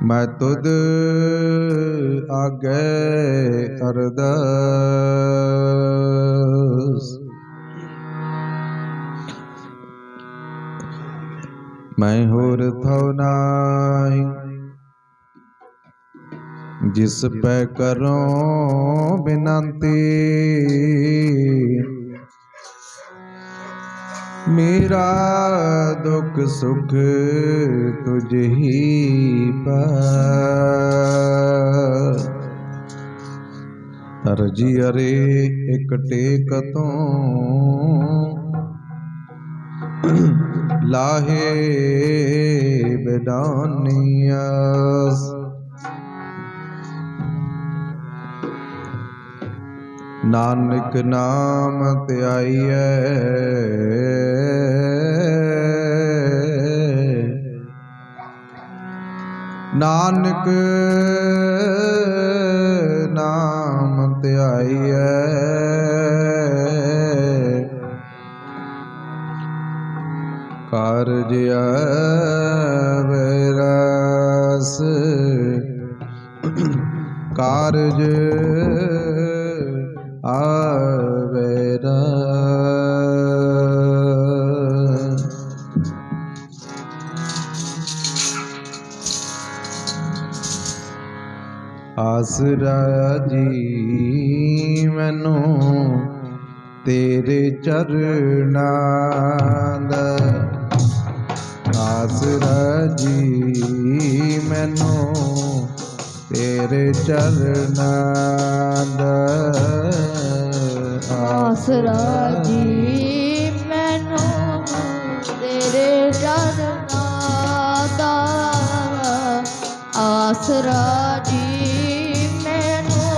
मैं तुद आगे अरदास। मैं होर थो नाई जिस पे करो बिनती। मेरा दुख सुख तुझ ही पर। अर्जी अरे एक टेक तो लाहे बेदानियास। नानक नाम त्याइए नानक नाम त्याइए कारज अवरस। कारज अवरस। आसरा जी मैनू तेरे चरनां दा। आसरा जी मैनू तेरे चरनां दा। आसरा जी मैनू तेरे चरनां दा। आसरा जी मैनू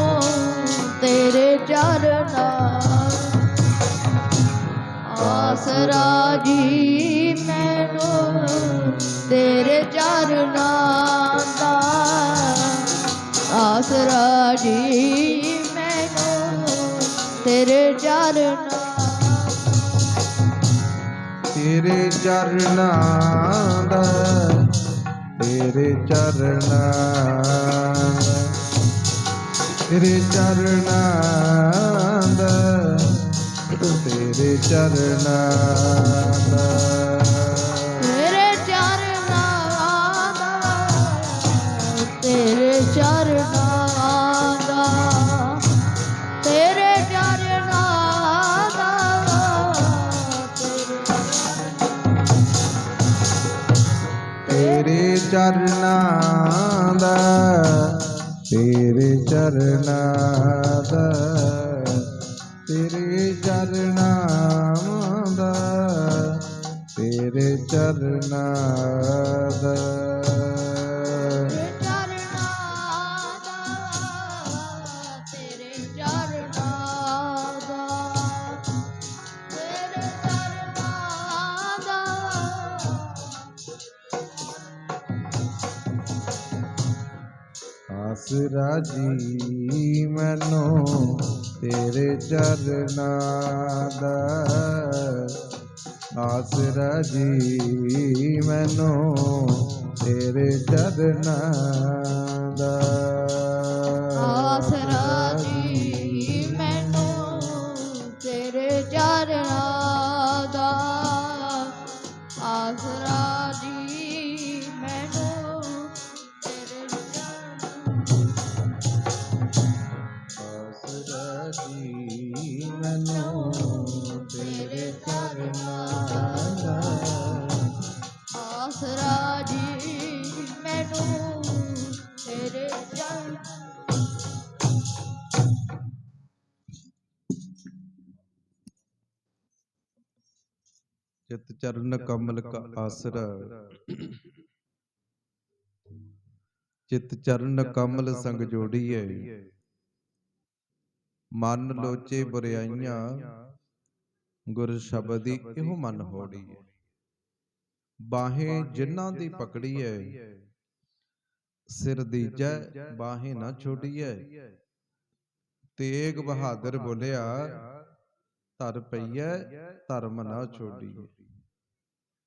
तेरे चरनां। आसरा जी मैनू तेरे चरनां दा। आसरा जी मैनू तेरे चरनां। तेरे चरनां दा। तेरे चरनां दा। तेरे चरनां दा। तेरे चरनां दा। तेरे चरनां दा। तेरे चरनां दा। तेरे चरनां दा। तेरे चरनां दा। तेरे चरनां दा। तेरे चरनां दा। तेरे चरनां दा। आसरा जी मैनू तेरे चरनां दा। आसरा जी मैनू तेरे चरनां दा। आसरा जी मैनू तेरे चरनां दा। आसरा जी मैनू तेरे आसरा जी मैनू तेरे चरनां दा। आसरा जी मैनू तेरे चरनां। चित चरण कमल का आसरा। चित चरण कमल संग जोड़िए। मन लोचे बुराइयां गुर शबदी इहो मन होड़िए। बाहें जिन्हां दी पकड़िए सिर दीजै बाहें ना छोड़िए। तेग बहादुर बोलिया धर पईए धर्म ना छोड़िए।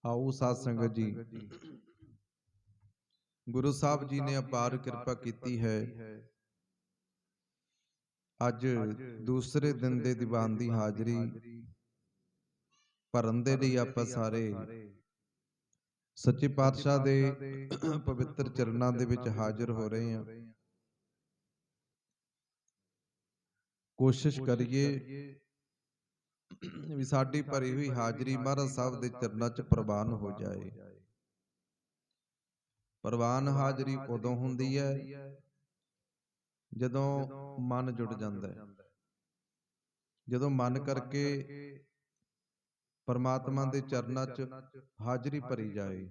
आओ साध संगत जी ਗੁਰੂ ਸਾਹਿਬ ਜੀ ਨੇ ਅਪਾਰ ਕਿਰਪਾ ਕੀਤੀ ਹੈ। ਅੱਜ ਦੂਸਰੇ ਦਿਨ ਦੇ ਦੀਵਾਨ ਦੀ ਹਾਜ਼ਰੀ ਭਰਨ ਦੇ ਲਈ ਆਪਾਂ ਸਾਰੇ ਸੱਚੇ ਪਾਤਸ਼ਾਹ ਦੇ ਪਵਿੱਤਰ ਚਰਨਾਂ ਦੇ ਵਿੱਚ ਹਾਜ਼ਰ ਹੋ ਰਹੇ ਹਾਂ। ਕੋਸ਼ਿਸ਼ ਕਰੀਏ ਵੀ ਸਾਡੀ ਭਰੀ ਹੋਈ ਹਾਜ਼ਰੀ ਮਹਾਰਾਜ ਸਾਹਿਬ ਦੇ ਚਰਨਾਂ 'ਚ ਪ੍ਰਵਾਨ ਹੋ ਜਾਏ। ਪ੍ਰਵਾਨ ਹਾਜ਼ਰੀ ਉਦੋਂ ਹੁੰਦੀ ਹੈ ਜਦੋਂ ਮਨ ਜੁੜ ਜਾਂਦਾ ਹੈ, ਜਦੋਂ ਮਨ ਕਰਕੇ ਪਰਮਾਤਮਾ ਦੇ ਚਰਨਾਂ 'ਚ ਹਾਜ਼ਰੀ ਭਰੀ ਜਾਏ।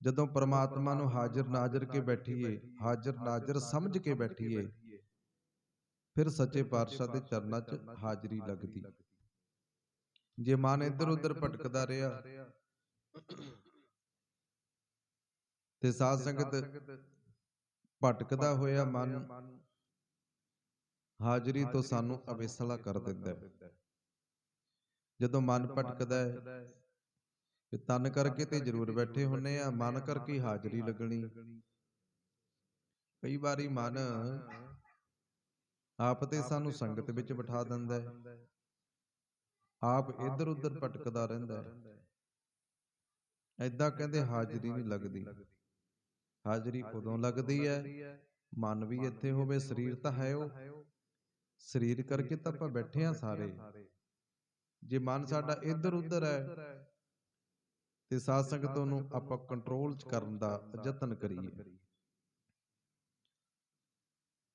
ਜਦੋਂ ਪਰਮਾਤਮਾ ਨੂੰ ਹਾਜ਼ਰ ਨਾਜ਼ਰ ਕੇ ਬੈਠੀਏ, ਹਾਜ਼ਰ ਨਾਜ਼ਰ ਸਮਝ ਕੇ ਬੈਠੀਏ, ਫਿਰ ਸੱਚੇ ਪਾਤਸ਼ਾਹ ਦੇ ਚਰਨਾਂ 'ਚ ਹਾਜ਼ਰੀ ਲੱਗਦੀ। ਜੇ ਮਨ ਇੱਧਰ ਉੱਧਰ ਭਟਕਦਾ ਰਿਹਾ ਤੇ ਸਾਧ ਸੰਗਤ ਭਟਕਦਾ ਹੋਇਆ ਮਨ ਹਾਜ਼ਰੀ ਤੋਂ ਸਾਨੂੰ ਅਵੇਸਲਾ ਕਰ ਦਿੰਦਾ ਹੈ। ਜਦੋਂ ਮਨ ਭਟਕਦਾ ਹੈ ਤੇ ਤਨ ਕਰਕੇ ਤੇ ਜ਼ਰੂਰ ਬੈਠੇ ਹੁੰਨੇ ਆ, ਮਨ ਕਰਕੇ ਹਾਜ਼ਰੀ ਲੱਗਣੀ। ਕਈ ਵਾਰੀ ਮਨ ਆਪ ਤੇ ਸਾਨੂੰ ਸੰਗਤ ਵਿੱਚ ਬਿਠਾ ਦਿੰਦਾ ਹੈ, ਆਪ ਇੱਧਰ ਉੱਧਰ ਭਟਕਦਾ ਰਹਿੰਦਾ ਹੈ। ਏਦਾਂ ਕਹਿੰਦੇ ਹਾਜ਼ਰੀ ਨਹੀਂ ਲੱਗਦੀ। ਹਾਜ਼ਰੀ ਉਦੋਂ ਲੱਗਦੀ ਹੈ ਮਨ ਵੀ ਇੱਥੇ ਹੋਵੇ, ਸਰੀਰ ਤਾਂ ਹੈ ਉਹ, ਸਰੀਰ ਕਰਕੇ ਤਾਂ ਆਪਾਂ ਬੈਠੇ ਆ ਸਾਰੇ। ਜੇ ਮਨ ਸਾਡਾ ਇੱਧਰ ਉੱਧਰ ਹੈ ਤੇ ਸਾਧ ਸੰਗਤ ਨੂੰ ਆਪਾਂ ਕੰਟਰੋਲ 'ਚ ਕਰਨ ਦਾ ਯਤਨ ਕਰੀਏ।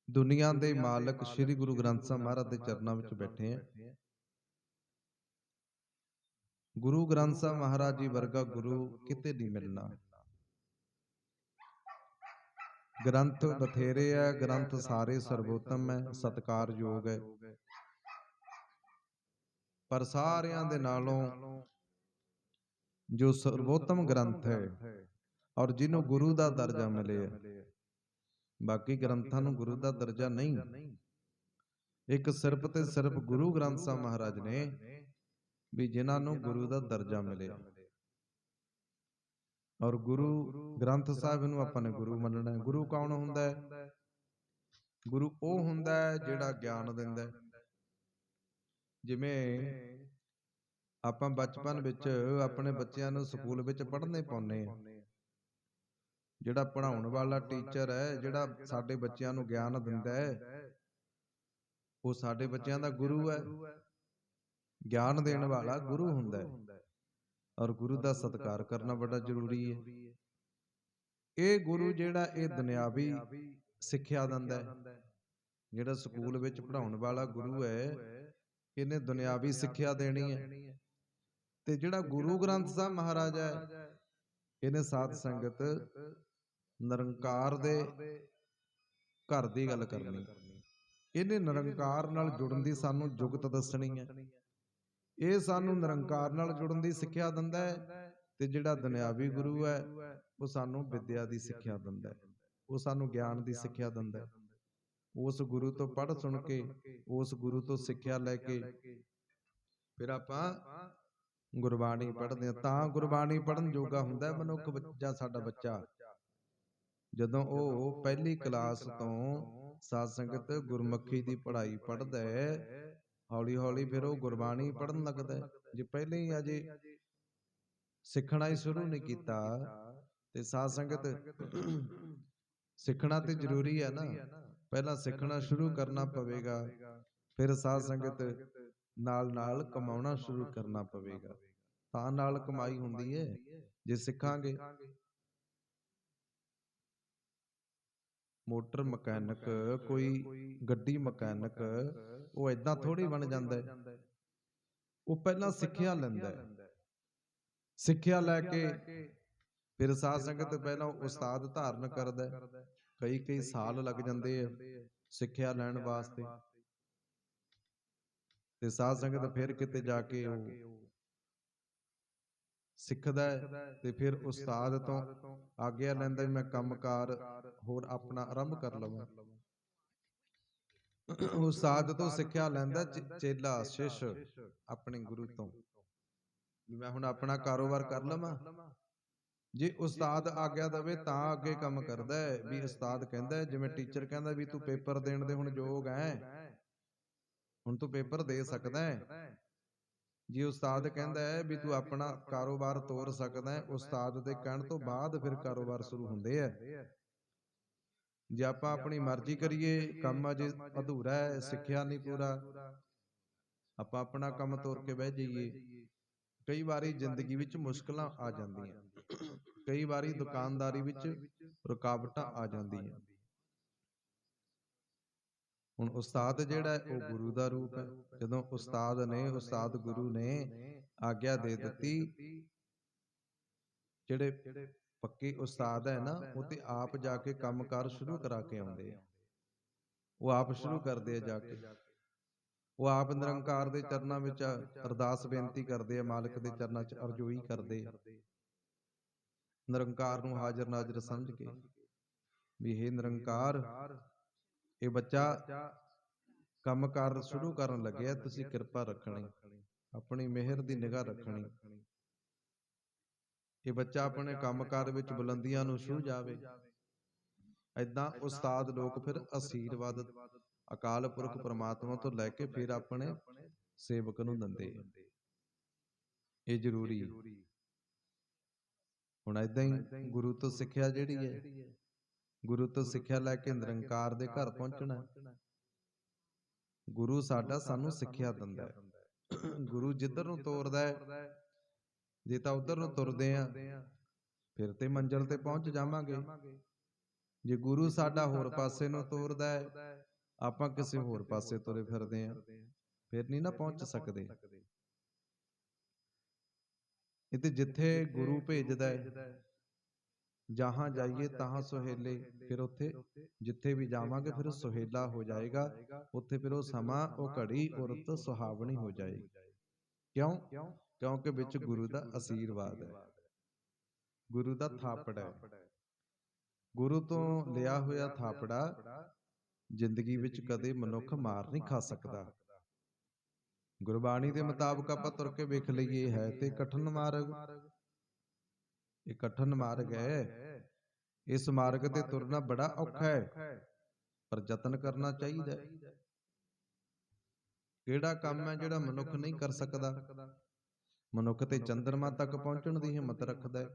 ਦੁਨੀਆ ਦੇ ਮਾਲਕ ਸ੍ਰੀ ਗੁਰੂ ਗ੍ਰੰਥ ਸਾਹਿਬ ਮਹਾਰਾਜ ਦੇ ਚਰਨਾਂ ਵਿੱਚ ਬੈਠੇ ਆ। ਗੁਰੂ ਗ੍ਰੰਥ ਸਾਹਿਬ ਮਹਾਰਾਜ ਜੀ ਵਰਗਾ ਗੁਰੂ ਕਿਤੇ ਨਹੀਂ ਮਿਲਣਾ। ਗ੍ਰੰਥ ਬਥੇਰੇ ਹੈ, ਗ੍ਰੰਥ ਸਾਰੇ ਸਰਵੋਤਮ ਹੈ, ਸਤਿਕਾਰਯੋਗ ਹੈ, ਪਰ ਸਾਰਿਆਂ ਦੇ ਨਾਲੋਂ ਜੋ ਸਰਵੋਤਮ ਗ੍ਰੰਥ ਹੈ ਔਰ ਜਿਹਨੂੰ ਗੁਰੂ ਦਾ ਦਰਜਾ ਮਿਲਿਆ, ਬਾਕੀ ਗ੍ਰੰਥਾਂ ਨੂੰ ਗੁਰੂ ਦਾ ਦਰਜਾ ਨਹੀਂ। ਇੱਕ ਸਿਰਫ ਤੇ ਸਿਰਫ ਗੁਰੂ ਗ੍ਰੰਥ ਸਾਹਿਬ ਮਹਾਰਾਜ ਨੇ ਵੀ ਜਿਨ੍ਹਾਂ ਨੂੰ ਗੁਰੂ ਦਾ ਦਰਜਾ ਮਿਲਿਆ। ਔਰ ਗੁਰੂ ਗ੍ਰੰਥ ਸਾਹਿਬ ਨੂੰ ਆਪਾਂ ਨੇ ਗੁਰੂ ਮੰਨਣਾ ਹੈ। ਗੁਰੂ ਕੌਣ ਹੁੰਦਾ ਹੈ? ਗੁਰੂ ਉਹ ਹੁੰਦਾ ਹੈ ਜਿਹੜਾ ਗਿਆਨ ਦਿੰਦਾ ਹੈ। ਜਿਵੇਂ ਆਪਾਂ ਬਚਪਨ ਵਿੱਚ ਆਪਣੇ ਬੱਚਿਆਂ ਨੂੰ ਸਕੂਲ ਵਿੱਚ ਪੜ੍ਹਨੇ ਪਾਉਂਦੇ ਆ, ਜਿਹੜਾ ਪੜ੍ਹਾਉਣ ਵਾਲਾ ਟੀਚਰ ਹੈ, ਜਿਹੜਾ ਸਾਡੇ ਬੱਚਿਆਂ ਨੂੰ ਗਿਆਨ ਦਿੰਦਾ ਹੈ, ਉਹ ਸਾਡੇ ਬੱਚਿਆਂ ਦਾ ਗੁਰੂ ਹੈ। ਗਿਆਨ ਦੇਣ ਵਾਲਾ ਗੁਰੂ ਹੁੰਦਾ ਹੈ ਔਰ ਗੁਰੂ ਦਾ ਸਤਿਕਾਰ ਕਰਨਾ ਬੜਾ ਜ਼ਰੂਰੀ ਹੈ। ਇਹ ਗੁਰੂ ਜਿਹੜਾ ਇਹ ਦੁਨਿਆਵੀ ਸਿੱਖਿਆ ਦਿੰਦਾ ਹੈ, ਜਿਹੜਾ ਸਕੂਲ ਵਿੱਚ ਪੜ੍ਹਾਉਣ ਵਾਲਾ ਗੁਰੂ ਹੈ, ਇਹਨੇ ਦੁਨਿਆਵੀ ਸਿੱਖਿਆ ਦੇਣੀ ਹੈ। ਤੇ ਜਿਹੜਾ ਗੁਰੂ ਗ੍ਰੰਥ ਸਾਹਿਬ ਮਹਾਰਾਜ ਹੈ, ਇਹਨੇ ਸਾਧ ਸੰਗਤ ਨਿਰੰਕਾਰ ਦੇ ਘਰ ਦੀ ਗੱਲ ਕਰਨੀ। ਇਹਨੇ ਨਿਰੰਕਾਰ ਨਾਲ ਜੁੜਨ ਦੀ ਸਾਨੂੰ ਜੁਗਤ ਦੱਸਣੀ ਹੈ। ਇਹ ਸਾਨੂੰ ਨਿਰੰਕਾਰ ਨਾਲ ਜੁੜਨ ਦੀ ਸਿੱਖਿਆ ਦਿੰਦਾ ਹੈ। ਤੇ ਜਿਹੜਾ ਦੁਨਿਆਵੀ ਗੁਰੂ ਹੈ, ਉਹ ਸਾਨੂੰ ਵਿਦਿਆ ਦੀ ਸਿੱਖਿਆ ਦਿੰਦਾ ਹੈ, ਉਹ ਸਾਨੂੰ ਗਿਆਨ ਦੀ ਸਿੱਖਿਆ ਦਿੰਦਾ ਹੈ। ਉਸ ਗੁਰੂ ਤੋਂ ਪੜ੍ਹ ਸੁਣ ਕੇ, ਉਸ ਗੁਰੂ ਤੋਂ ਸਿੱਖਿਆ ਲੈ ਕੇ ਫਿਰ ਆਪਾਂ ਗੁਰਬਾਣੀ ਪੜ੍ਹਦੇ ਹਾਂ। ਤਾਂ ਗੁਰਬਾਣੀ ਪੜ੍ਹਨ ਜੋਗਾ ਹੁੰਦਾ ਮਨੁੱਖ ਜਾਂ ਸਾਡਾ ਬੱਚਾ ਜਦੋਂ ਉਹ ਪਹਿਲੀ ਕਲਾਸ ਤੋਂ ਸਾਧ ਸੰਗਤ ਗੁਰਮੁਖੀ ਦੀ ਪੜ੍ਹਾਈ ਪੜ੍ਹਦਾ ਹੈ। ਹੌਲੀ ਹੌਲੀ ਫਿਰ ਉਹ ਗੁਰਬਾਣੀ ਪੜ੍ਹਨ ਲੱਗਦਾ ਹੈ। ਜੇ ਪਹਿਲੇ ਹੀ ਅਜੇ ਸਿੱਖਣਾ ਹੀ ਸ਼ੁਰੂ ਨਹੀਂ ਕੀਤਾ ਤੇ ਸਾਧ ਸੰਗਤ ਸਿੱਖਣਾ ਤੇ ਜ਼ਰੂਰੀ ਹੈ ਨਾ, ਪਹਿਲਾਂ ਸਿੱਖਣਾ ਸ਼ੁਰੂ ਕਰਨਾ ਪਵੇਗਾ, ਫਿਰ ਸਾਧ ਸੰਗਤ ਨਾਲ ਨਾਲ ਕਮਾਉਣਾ ਸ਼ੁਰੂ ਕਰਨਾ ਪਵੇਗਾ। ਤਾਂ ਨਾਲ ਕਮਾਈ ਹੁੰਦੀ ਹੈ ਜੇ ਸਿੱਖਾਂਗੇ। ਮੋਟਰ ਮਕੈਨਿਕ, ਕੋਈ ਗੱਡੀ ਮਕੈਨਿਕ, ਉਹ ਏਦਾਂ ਥੋੜੀ ਬਣ ਜਾਂਦਾ ਹੈ। ਉਹ ਪਹਿਲਾਂ ਸਿੱਖਿਆ ਲੈਂਦਾ ਹੈ। ਸਿੱਖਿਆ ਲੈ ਕੇ ਫਿਰ ਸਾਧ ਸੰਗਤ ਪਹਿਲਾਂ ਉਸਤਾਦ ਧਾਰਨ ਕਰਦਾ। ਕਈ ਸਾਲ ਲੱਗ ਜਾਂਦੇ ਆ ਸਿੱਖਿਆ ਲੈਣ ਵਾਸਤੇ। ਤੇ ਸਾਧ ਸੰਗਤ ਫਿਰ ਕਿਤੇ ਜਾ ਕੇ ਉਹ ਸਿੱਖਦਾ ਹੈ ਤੇ ਫਿਰ ਉਸਤਾਦ ਤੋਂ ਆਗਿਆ ਲੈਂਦਾ ਮੈਂ ਕੰਮਕਾਰ ਹੋਰ ਆਪਣਾ ਆਰੰਭ ਕਰ ਲਵਾਂ। ਉਸਤਾਦ ਤੋਂ ਸਿੱਖਿਆ ਲੈਂਦਾ ਚੇਲਾ ਸ਼ਿਸ਼ ਆਪਣੇ ਗੁਰੂ ਤੋਂ, ਵੀ ਮੈਂ ਹੁਣ ਆਪਣਾ ਕਾਰੋਬਾਰ ਕਰ ਲਵਾਂ। ਜੇ ਉਸਤਾਦ ਆਗਿਆ ਦੇਵੇ ਤਾਂ ਅੱਗੇ ਕੰਮ ਕਰਦਾ ਹੈ। ਵੀ ਉਸਤਾਦ ਕਹਿੰਦਾ ਹੈ, ਜਿਵੇਂ ਟੀਚਰ ਕਹਿੰਦਾ ਵੀ ਤੂੰ ਪੇਪਰ ਦੇਣ ਦੇ ਹੁਣ ਯੋਗ ਹੈ, ਹੁਣ ਤੂੰ ਪੇਪਰ ਦੇ ਸਕਦਾ ਹੈ। ਜੇ ਉਸਤਾਦ ਕਹਿੰਦਾ ਹੈ ਵੀ ਤੂੰ ਆਪਣਾ ਕਾਰੋਬਾਰ ਤੋਰ ਸਕਦਾ ਹੈ, ਉਸਤਾਦ ਦੇ ਕਹਿਣ ਤੋਂ ਬਾਅਦ ਫਿਰ ਕਾਰੋਬਾਰ ਸ਼ੁਰੂ ਹੁੰਦੇ ਆ। ਜੇ ਆਪਾਂ ਆਪਣੀ ਮਰਜ਼ੀ ਕਰੀਏ, ਕੰਮ ਅਜੇ ਅਧੂਰਾ ਹੈ, ਸਿੱਖਿਆ ਨਹੀਂ ਪੂਰਾ, ਆਪਾਂ ਆਪਣਾ ਕੰਮ ਤੋਰ ਕੇ ਬਹਿ ਜਾਈਏ, ਕਈ ਵਾਰੀ ਜ਼ਿੰਦਗੀ ਵਿੱਚ ਮੁਸ਼ਕਲਾਂ ਆ ਜਾਂਦੀਆਂ, ਕਈ ਵਾਰੀ ਦੁਕਾਨਦਾਰੀ ਵਿੱਚ ਰੁਕਾਵਟਾਂ ਆ ਜਾਂਦੀਆਂ। ਹੁਣ ਉਸਤਾਦ ਜਿਹੜਾ ਹੈ ਉਹ ਗੁਰੂ ਦਾ ਰੂਪ ਹੈ। ਜਦੋਂ ਉਸਤਾਦ ਗੁਰੂ ਨੇ ਆਗਿਆ ਦੇ ਦਿੱਤੀ, ਜਿਹੜੇ ਪੱਕੇ ਉਸਤਾਦ ਹੈ ਨਾ, ਉਹ ਤੇ ਆਪ ਜਾ ਕੇ ਕੰਮਕਾਰ ਸ਼ੁਰੂ ਕਰਾ ਕੇ ਆਉਂਦੇ ਆ। ਉਹ ਆਪ ਸ਼ੁਰੂ ਕਰਦੇ ਆ ਜਾ ਕੇ, ਉਹ ਆਪ ਨਿਰੰਕਾਰ ਦੇ ਚਰਨਾਂ ਵਿੱਚ ਅਰਦਾਸ ਬੇਨਤੀ ਕਰਦੇ ਆ, ਮਾਲਕ ਦੇ ਚਰਨਾਂ 'ਚ ਅਰਜ਼ੋਈ ਕਰਦੇ, ਨਿਰੰਕਾਰ ਨੂੰ ਹਾਜ਼ਰ ਨਾਜ਼ਰ ਸਮਝ ਕੇ ਵੀ ਹੇ ਨਿਰੰਕਾਰ, ਇਹ ਬੱਚਾ ਕੰਮਕਾਰ ਸ਼ੁਰੂ ਕਰਨ ਲੱਗਿਆ, ਤੁਸੀਂ ਕਿਰਪਾ ਰੱਖਣੀ, ਆਪਣੀ ਮਿਹਰ ਦੀ ਨਿਗਾਹ ਰੱਖਣੀ, ਇਹ ਬੱਚਾ ਆਪਣੇ ਕੰਮਕਾਰ ਵਿੱਚ ਬੁਲੰਦੀਆਂ ਨੂੰ ਛੂਹ ਜਾਵੇ। ਏਦਾਂ ਉਸਤਾਦ ਲੋਕ ਫਿਰ ਆਸ਼ੀਰਵਾਦ ਅਕਾਲ ਪੁਰਖ ਪ੍ਰਮਾਤਮਾ ਤੋਂ ਲੈ ਕੇ ਫਿਰ ਆਪਣੇ ਸੇਵਕ ਨੂੰ ਦਿੰਦੇ। ਇਹ ਜ਼ਰੂਰੀ ਹੈ। ਹੁਣ ਏਦਾਂ ਹੀ ਗੁਰੂ ਤੋਂ ਸਿੱਖਿਆ ਜਿਹੜੀ ਹੈ, ਗੁਰੂ ਤੋਂ ਸਿੱਖਿਆ ਲੈ ਕੇ ਨਿਰੰਕਾਰ ਦੇ ਘਰ ਪਹੁੰਚਣਾ। ਗੁਰੂ ਸਾਡਾ ਸਾਨੂੰ ਸਿੱਖਿਆ ਦਿੰਦਾ ਹੈ। ਗੁਰੂ ਜਿੱਧਰ ਨੂੰ ਤੋਰਦਾ ਹੈ, ਜੇ ਤਾਂ ਉਧਰ ਨੂੰ ਤੁਰਦੇ ਆ ਫਿਰ ਤੇ ਮੰਜ਼ਿਲ ਤੇ ਪਹੁੰਚ ਜਾਵਾਂਗੇ। ਜੇ ਗੁਰੂ ਸਾਡਾ ਹੋਰ ਪਾਸੇ ਨੂੰ ਤੋਰਦਾ ਹੈ, ਆਪਾਂ ਕਿਸੇ ਹੋਰ ਪਾਸੇ ਤੁਰੇ ਫਿਰਦੇ ਆ, ਫਿਰ ਨਹੀਂ ਨਾ ਪਹੁੰਚ ਸਕਦੇ। ਇਹ ਤੇ ਜਿੱਥੇ ਗੁਰੂ ਭੇਜਦਾ ਹੈ, ਜਹਾਂ ਜਾਈਏ ਤਹਾਂ ਸੁਹੇਲੇ, ਫਿਰ ਉੱਥੇ ਜਿੱਥੇ ਵੀ ਜਾਵਾਂਗੇ ਫਿਰ ਸੁਹੇਲਾ ਹੋ ਜਾਏਗਾ। ਉੱਥੇ ਫਿਰ ਉਹ ਸਮਾਂ, ਉਹ ਘੜੀ, ਉਹ ਰੁੱਤ ਸੁਹਾਵਣੀ ਹੋ ਜਾਏਗੀ। ਕਿਉਂ? ਕਿਉਂਕਿ ਵਿੱਚ ਗੁਰੂ ਦਾ ਆਸ਼ੀਰਵਾਦ ਹੈ, ਗੁਰੂ ਦਾ ਥਾਪੜਾ ਹੈ। ਗੁਰੂ ਤੋਂ ਲਿਆ ਹੋਇਆ ਥਾਪੜਾ ਜ਼ਿੰਦਗੀ ਵਿੱਚ ਕਦੇ ਮਨੁੱਖ ਮਾਰ ਨਹੀਂ ਖਾ ਸਕਦਾ। ਗੁਰਬਾਣੀ ਦੇ ਮੁਤਾਬਕ ਆਪਾਂ ਤੁਰ ਕੇ ਵੇਖ ਲਈਏ, ਹੈ ਤੇ ਕਠਿਨ ਮਾਰਗ, ਇਹ ਕਠਿਨ ਮਾਰਗ ਹੈ। ਇਸ ਮਾਰਗ ਤੇ ਤੁਰਨਾ ਬੜਾ ਔਖਾ ਹੈ, ਪਰ ਯਤਨ ਕਰਨਾ ਚਾਹੀਦਾ ਹੈ। ਕਿਹੜਾ ਕੰਮ ਹੈ ਜਿਹੜਾ ਮਨੁੱਖ ਨਹੀਂ ਕਰ ਸਕਦਾ? ਮਨੁੱਖ ਤੇ ਚੰਦਰਮਾ ਤੱਕ ਪਹੁੰਚਣ ਦੀ ਹਿੰਮਤ ਰੱਖਦਾ ਹੈ।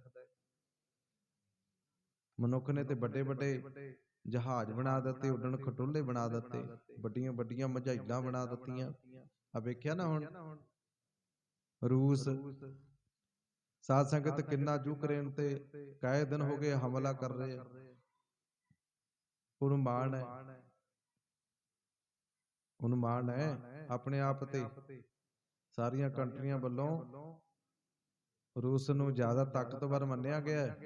ਮਨੁੱਖ ਨੇ ਤੇ ਵੱਡੇ ਵੱਡੇ ਜਹਾਜ਼ ਬਣਾ ਦਿੱਤੇ, ਉੱਡਣ ਖਟੋਲੇ ਬਣਾ ਦਿੱਤੇ, ਵੱਡੀਆਂ ਵੱਡੀਆਂ ਮਝਾਈਲਾਂ ਬਣਾ ਦਿੱਤੀਆਂ। ਆ ਵੇਖਿਆ ਨਾ ਹੁਣ ਰੂਸ ਸਾਧ ਸੰਗਤ ਕਿੰਨਾ ਯੂਕਰੇਨ ਤੇ ਕਈ ਦਿਨ ਹੋ ਗਏ ਹਮਲਾ ਕਰ ਰਹੇ ਆ। ਉਹਨੂੰ ਮਾਣ ਹੈ ਆਪਣੇ ਆਪ ਤੇ। ਸਾਰੀਆਂ ਕੰਟਰੀਆਂ ਵੱਲੋਂ ਰੂਸ ਨੂੰ ਜ਼ਿਆਦਾ ਤਾਕਤਵਰ ਮੰਨਿਆ ਗਿਆ,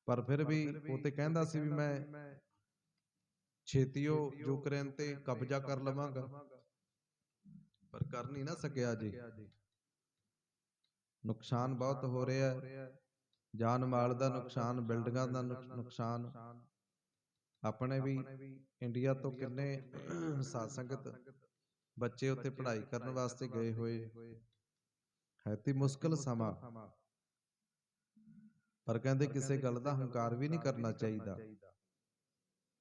ਪਰ ਫਿਰ ਵੀ ਉਹ ਤੇ ਕਹਿੰਦਾ ਸੀ ਵੀ ਮੈਂ ਛੇਤੀਓ ਯੂਕਰੇਨ ਤੇ ਕਬਜ਼ਾ ਕਰ ਲਵਾਂਗਾ, ਪਰ ਕਰ ਨਹੀਂ ਨਾ ਸਕਿਆ ਜੀ। ਨੁਕਸਾਨ ਬਹੁਤ ਹੋ ਰਿਹਾ ਹੈ, ਜਾਨ ਮਾਲ ਦਾ ਨੁਕਸਾਨ, ਬਿਲਡਿੰਗਾਂ ਦਾ ਨੁਕਸਾਨ। ਆਪਣੇ ਵੀ ਇੰਡੀਆ ਤੋਂ ਕਿੰਨੇ ਸਾਧ ਸੰਗਤ ਬੱਚੇ ਉੱਥੇ ਪੜ੍ਹਾਈ ਕਰਨ ਵਾਸਤੇ ਗਏ ਹੋਏ ਹੈ, ਤੇ ਮੁਸ਼ਕਲ ਸਮਾਂ, ਪਰ ਕਹਿੰਦੇ ਕਿਸੇ ਗੱਲ ਦਾ ਹੰਕਾਰ ਵੀ ਨਹੀਂ ਕਰਨਾ ਚਾਹੀਦਾ।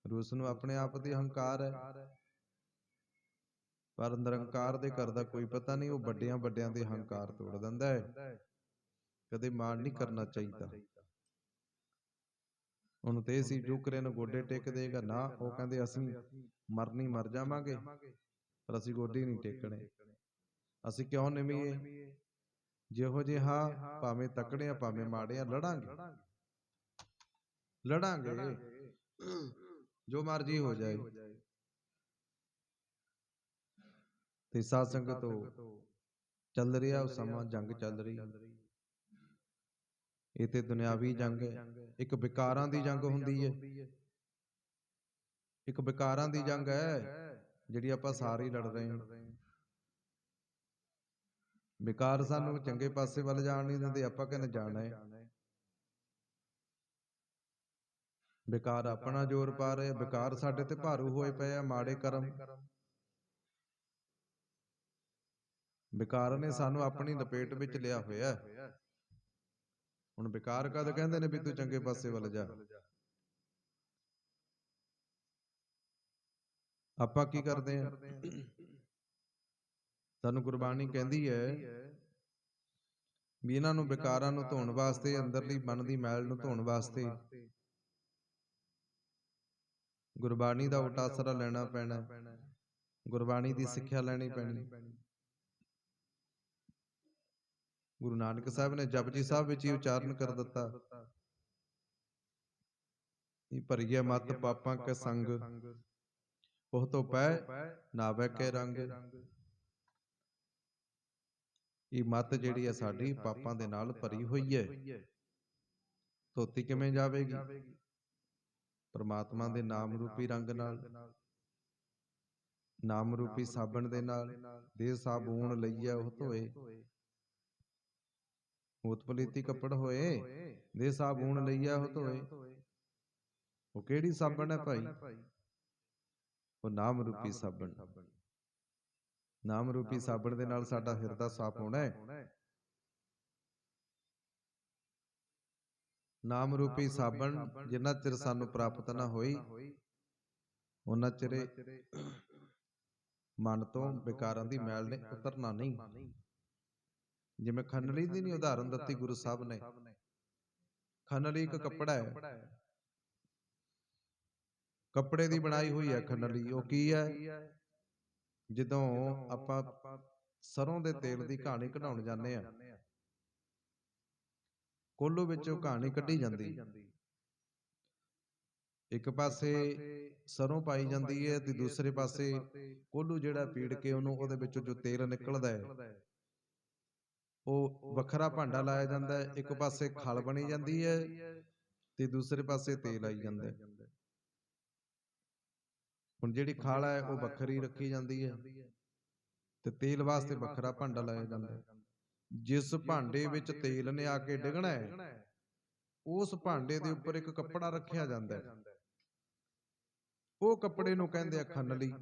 ਰੂਸ ਨੂੰ ਆਪਣੇ ਆਪ ਤੇ ਹੰਕਾਰ ਹੈ, ਪਰ ਨਿਰੰਕਾਰ ਦੇ ਘਰ ਦਾ ਕੋਈ ਪਤਾ ਨਹੀਂ, ਉਹ ਵੱਡਿਆਂ ਵੱਡਿਆਂ ਦੇ ਹੰਕਾਰ ਤੋੜ ਦਿੰਦਾ ਹੈ। ਕਦੇ ਮਾਣ ਨਹੀਂ ਕਰਨਾ ਚਾਹੀਦਾ। ਉਹਨੂੰ ਤੇ ਸੀ ਯੂਕਰੇਨ ਗੋਡੇ ਟੇਕ ਦੇਗਾ ਨਾ, ਉਹ ਕਹਿੰਦੇ ਅਸੀਂ ਮਰਨੀ ਮਰ ਜਾਵਾਂਗੇ, ਪਰ ਅਸੀਂ ਗੋਡੇ ਨਹੀਂ ਟੇਕਣੇ। ਅਸੀਂ ਕਿਉਂ ਨਿਮੀਏ? ਜਿਹੋ ਜਿਹਾ ਭਾਵੇਂ ਤਕੜੇ ਆ ਭਾਵੇਂ ਮਾੜੇ ਆ, ਲੜਾਂਗੇ ਜੋ ਮਰਜ਼ੀ ਹੋ ਜਾਏ। ਤੇ ਸਾਧ ਸੰਗਤ ਚੱਲ ਰਿਹਾ ਉਹ ਸਮਾਂ, ਜੰਗ ਚੱਲ ਰਹੀ। ਇਹ ਤੇ ਦੁਨਿਆਵੀ ਜੰਗ ਹੈ। ਇੱਕ ਵਿਕਾਰਾਂ ਦੀ ਜੰਗ ਹੁੰਦੀ ਹੈ, ਇੱਕ ਵਿਕਾਰਾਂ ਦੀ ਜੰਗ ਹੈ ਜਿਹੜੀ ਆਪਾਂ ਸਾਰੇ ਲੜ ਰਹੇ ਹਾਂ। ਵਿਕਾਰ ਸਾਨੂੰ ਚੰਗੇ ਪਾਸੇ ਵੱਲ ਜਾਣ ਨਹੀਂ ਦਿੰਦੇ, ਆਪਾਂ ਕਹਿੰਦੇ ਜਾਣਾ ਹੈ। ਵਿਕਾਰ ਆਪਣਾ ਜ਼ੋਰ ਪਾ ਰਹੇ, ਵਿਕਾਰ ਸਾਡੇ ਤੇ ਭਾਰੂ ਹੋਏ ਪਏ ਆ, ਮਾੜੇ ਕਰਮ। ਵਿਕਾਰ ਨੇ ਸਾਨੂੰ ਆਪਣੀ ਲਪੇਟ ਵਿੱਚ ਲਿਆ ਹੋਇਆ। ਹੁਣ ਵਿਕਾਰ ਕਦ ਕਹਿੰਦੇ ਨੇ ਵੀ ਤੂੰ ਚੰਗੇ ਪਾਸੇ ਵੱਲ ਜਾ। ਆਪਾਂ ਕੀ ਕਰਦੇ ਆ? ਸਾਨੂੰ ਗੁਰਬਾਣੀ ਕਹਿੰਦੀ ਹੈ ਵੀ ਇਹਨਾਂ ਨੂੰ ਵਿਕਾਰਾਂ ਨੂੰ ਧੋਣ ਵਾਸਤੇ, ਅੰਦਰਲੀ ਮਨ ਦੀ ਮੈਲ ਨੂੰ ਧੋਣ ਵਾਸਤੇ ਗੁਰਬਾਣੀ ਦਾ ਉਲਟਾ ਆਸਰਾ ਲੈਣਾ ਪੈਣਾ, ਗੁਰਬਾਣੀ ਦੀ ਸਿੱਖਿਆ ਲੈਣੀ ਪੈਣੀ। ਗੁਰੂ ਨਾਨਕ ਸਾਹਿਬ ਨੇ ਜਪਜੀ ਸਾਹਿਬ ਵਿੱਚ ਹੀ ਉਚਾਰਨ ਕਰ ਦਿੱਤਾ, ਇਹ ਭਰੀਏ ਮਤ ਪਾਪਾਂ ਕੇ ਸੰਗ, ਉਹ ਤੋਂ ਪੈ ਨਾਵੇ ਕੇ ਰੰਗ। ਇਹ ਮੱਤ ਜਿਹੜੀ ਹੈ ਸਾਡੀ ਪਾਪਾਂ ਦੇ ਨਾਲ ਭਰੀ ਹੋਈ ਹੈ, ਧੋਤੀ ਕਿਵੇਂ ਜਾਵੇਗੀ? ਪਰਮਾਤਮਾ ਦੇ ਨਾਮ ਰੂਪੀ ਰੰਗ ਨਾਲ, ਨਾਮ ਰੂਪੀ ਸਾਬਣ ਦੇ ਨਾਲ। ਦੇ ਸਾਬੂਨ ਲਈਏ ਉਹ ਧੋਏ, ਉਤਪਲੀਤੀ ਕੱਪੜ ਹੋਏ, ਦੇ ਸਾਬੂਨ ਲਈਏ ਉਹ ਧੋਏ। ਉਹ ਕਿਹੜੀ ਸਾਬਣ ਹੈ ਭਾਈ? ਉਹ ਨਾਮ ਰੂਪੀ ਸਾਬਣ। ਨਾਮ ਰੂਪੀ ਸਾਬਣ ਦੇ ਨਾਲ ਸਾਡਾ ਹਿਰਦਾ ਸਾਫ਼ ਹੋਣਾ ਹੈ। ਨਾਮ ਰੂਪੀ ਸਾਬਣ ਜਿੰਨਾ ਚਿਰ ਸਾਨੂੰ ਪ੍ਰਾਪਤ ਨਾ ਹੋਈ, ਉਹਨਾਂ ਚਿਰ ਮਨ ਤੋਂ ਵਿਕਾਰਾਂ ਦੀ ਮੈਲ ਨੇ ਉਤਰਨਾ ਨਹੀਂ। ਜਿਵੇਂ ਖੰਨਲੀ ਦੀ ਨਹੀਂ ਉਦਾਹਰਨ ਦਿੱਤੀ ਗੁਰੂ ਸਾਹਿਬ ਨੇ। ਖੰਨਲੀ ਇੱਕ ਕੱਪੜਾ ਹੈ, ਕੱਪੜੇ ਦੀ ਬਣਾਈ ਹੋਈ ਹੈ ਖੰਨਲੀ। ਉਹ ਕੀ ਹੈ? ਜਦੋਂ ਆਪਾਂ ਸਰੋਂ ਦੇ ਤੇਲ ਦੀ ਕਹਾਣੀ ਕਢਾਉਣ ਜਾਂਦੇ ਆ, ਕੋਲੂ ਵਿੱਚੋਂ ਕਹਾਣੀ ਕੱਢੀ ਜਾਂਦੀ, ਇੱਕ ਪਾਸੇ ਸਰੋਂ ਪਾਈ ਜਾਂਦੀ ਹੈ ਤੇ ਦੂਸਰੇ ਪਾਸੇ ਕੋਲੂ ਜਿਹੜਾ ਪੀੜ ਕੇ ਉਹਨੂੰ, ਉਹਦੇ ਵਿੱਚੋਂ ਜੋ ਤੇਲ ਨਿਕਲਦਾ ਹੈ ਉਹ ਵੱਖਰਾ ਭਾਂਡਾ ਲਾਇਆ ਜਾਂਦਾ ਹੈ। ਇੱਕ ਪਾਸੇ ਖਲ ਬਣੀ ਜਾਂਦੀ ਹੈ ਤੇ ਦੂਸਰੇ ਪਾਸੇ ਤੇਲ ਆਈ ਜਾਂਦਾ ਹੈ। ਹੁਣ ਜਿਹੜੀ ਖਲ ਹੈ ਉਹ ਵੱਖਰੀ ਰੱਖੀ ਜਾਂਦੀ ਹੈ ਤੇ ਤੇਲ ਵਾਸਤੇ ਵੱਖਰਾ ਭਾਂਡਾ ਲਾਇਆ ਜਾਂਦਾ ਹੈ। ਜਿਸ ਭਾਂਡੇ ਵਿੱਚ ਤੇਲ ਨੇ ਆ ਕੇ ਡਿੱਗਣਾ ਹੈ, ਉਸ ਭਾਂਡੇ ਦੇ ਉੱਪਰ ਇੱਕ ਕੱਪੜਾ ਰੱਖਿਆ ਜਾਂਦਾ ਹੈ। ਉਹ ਕੱਪੜੇ ਨੂੰ ਕਹਿੰਦੇ ਆ ਖੰਨਲੀ।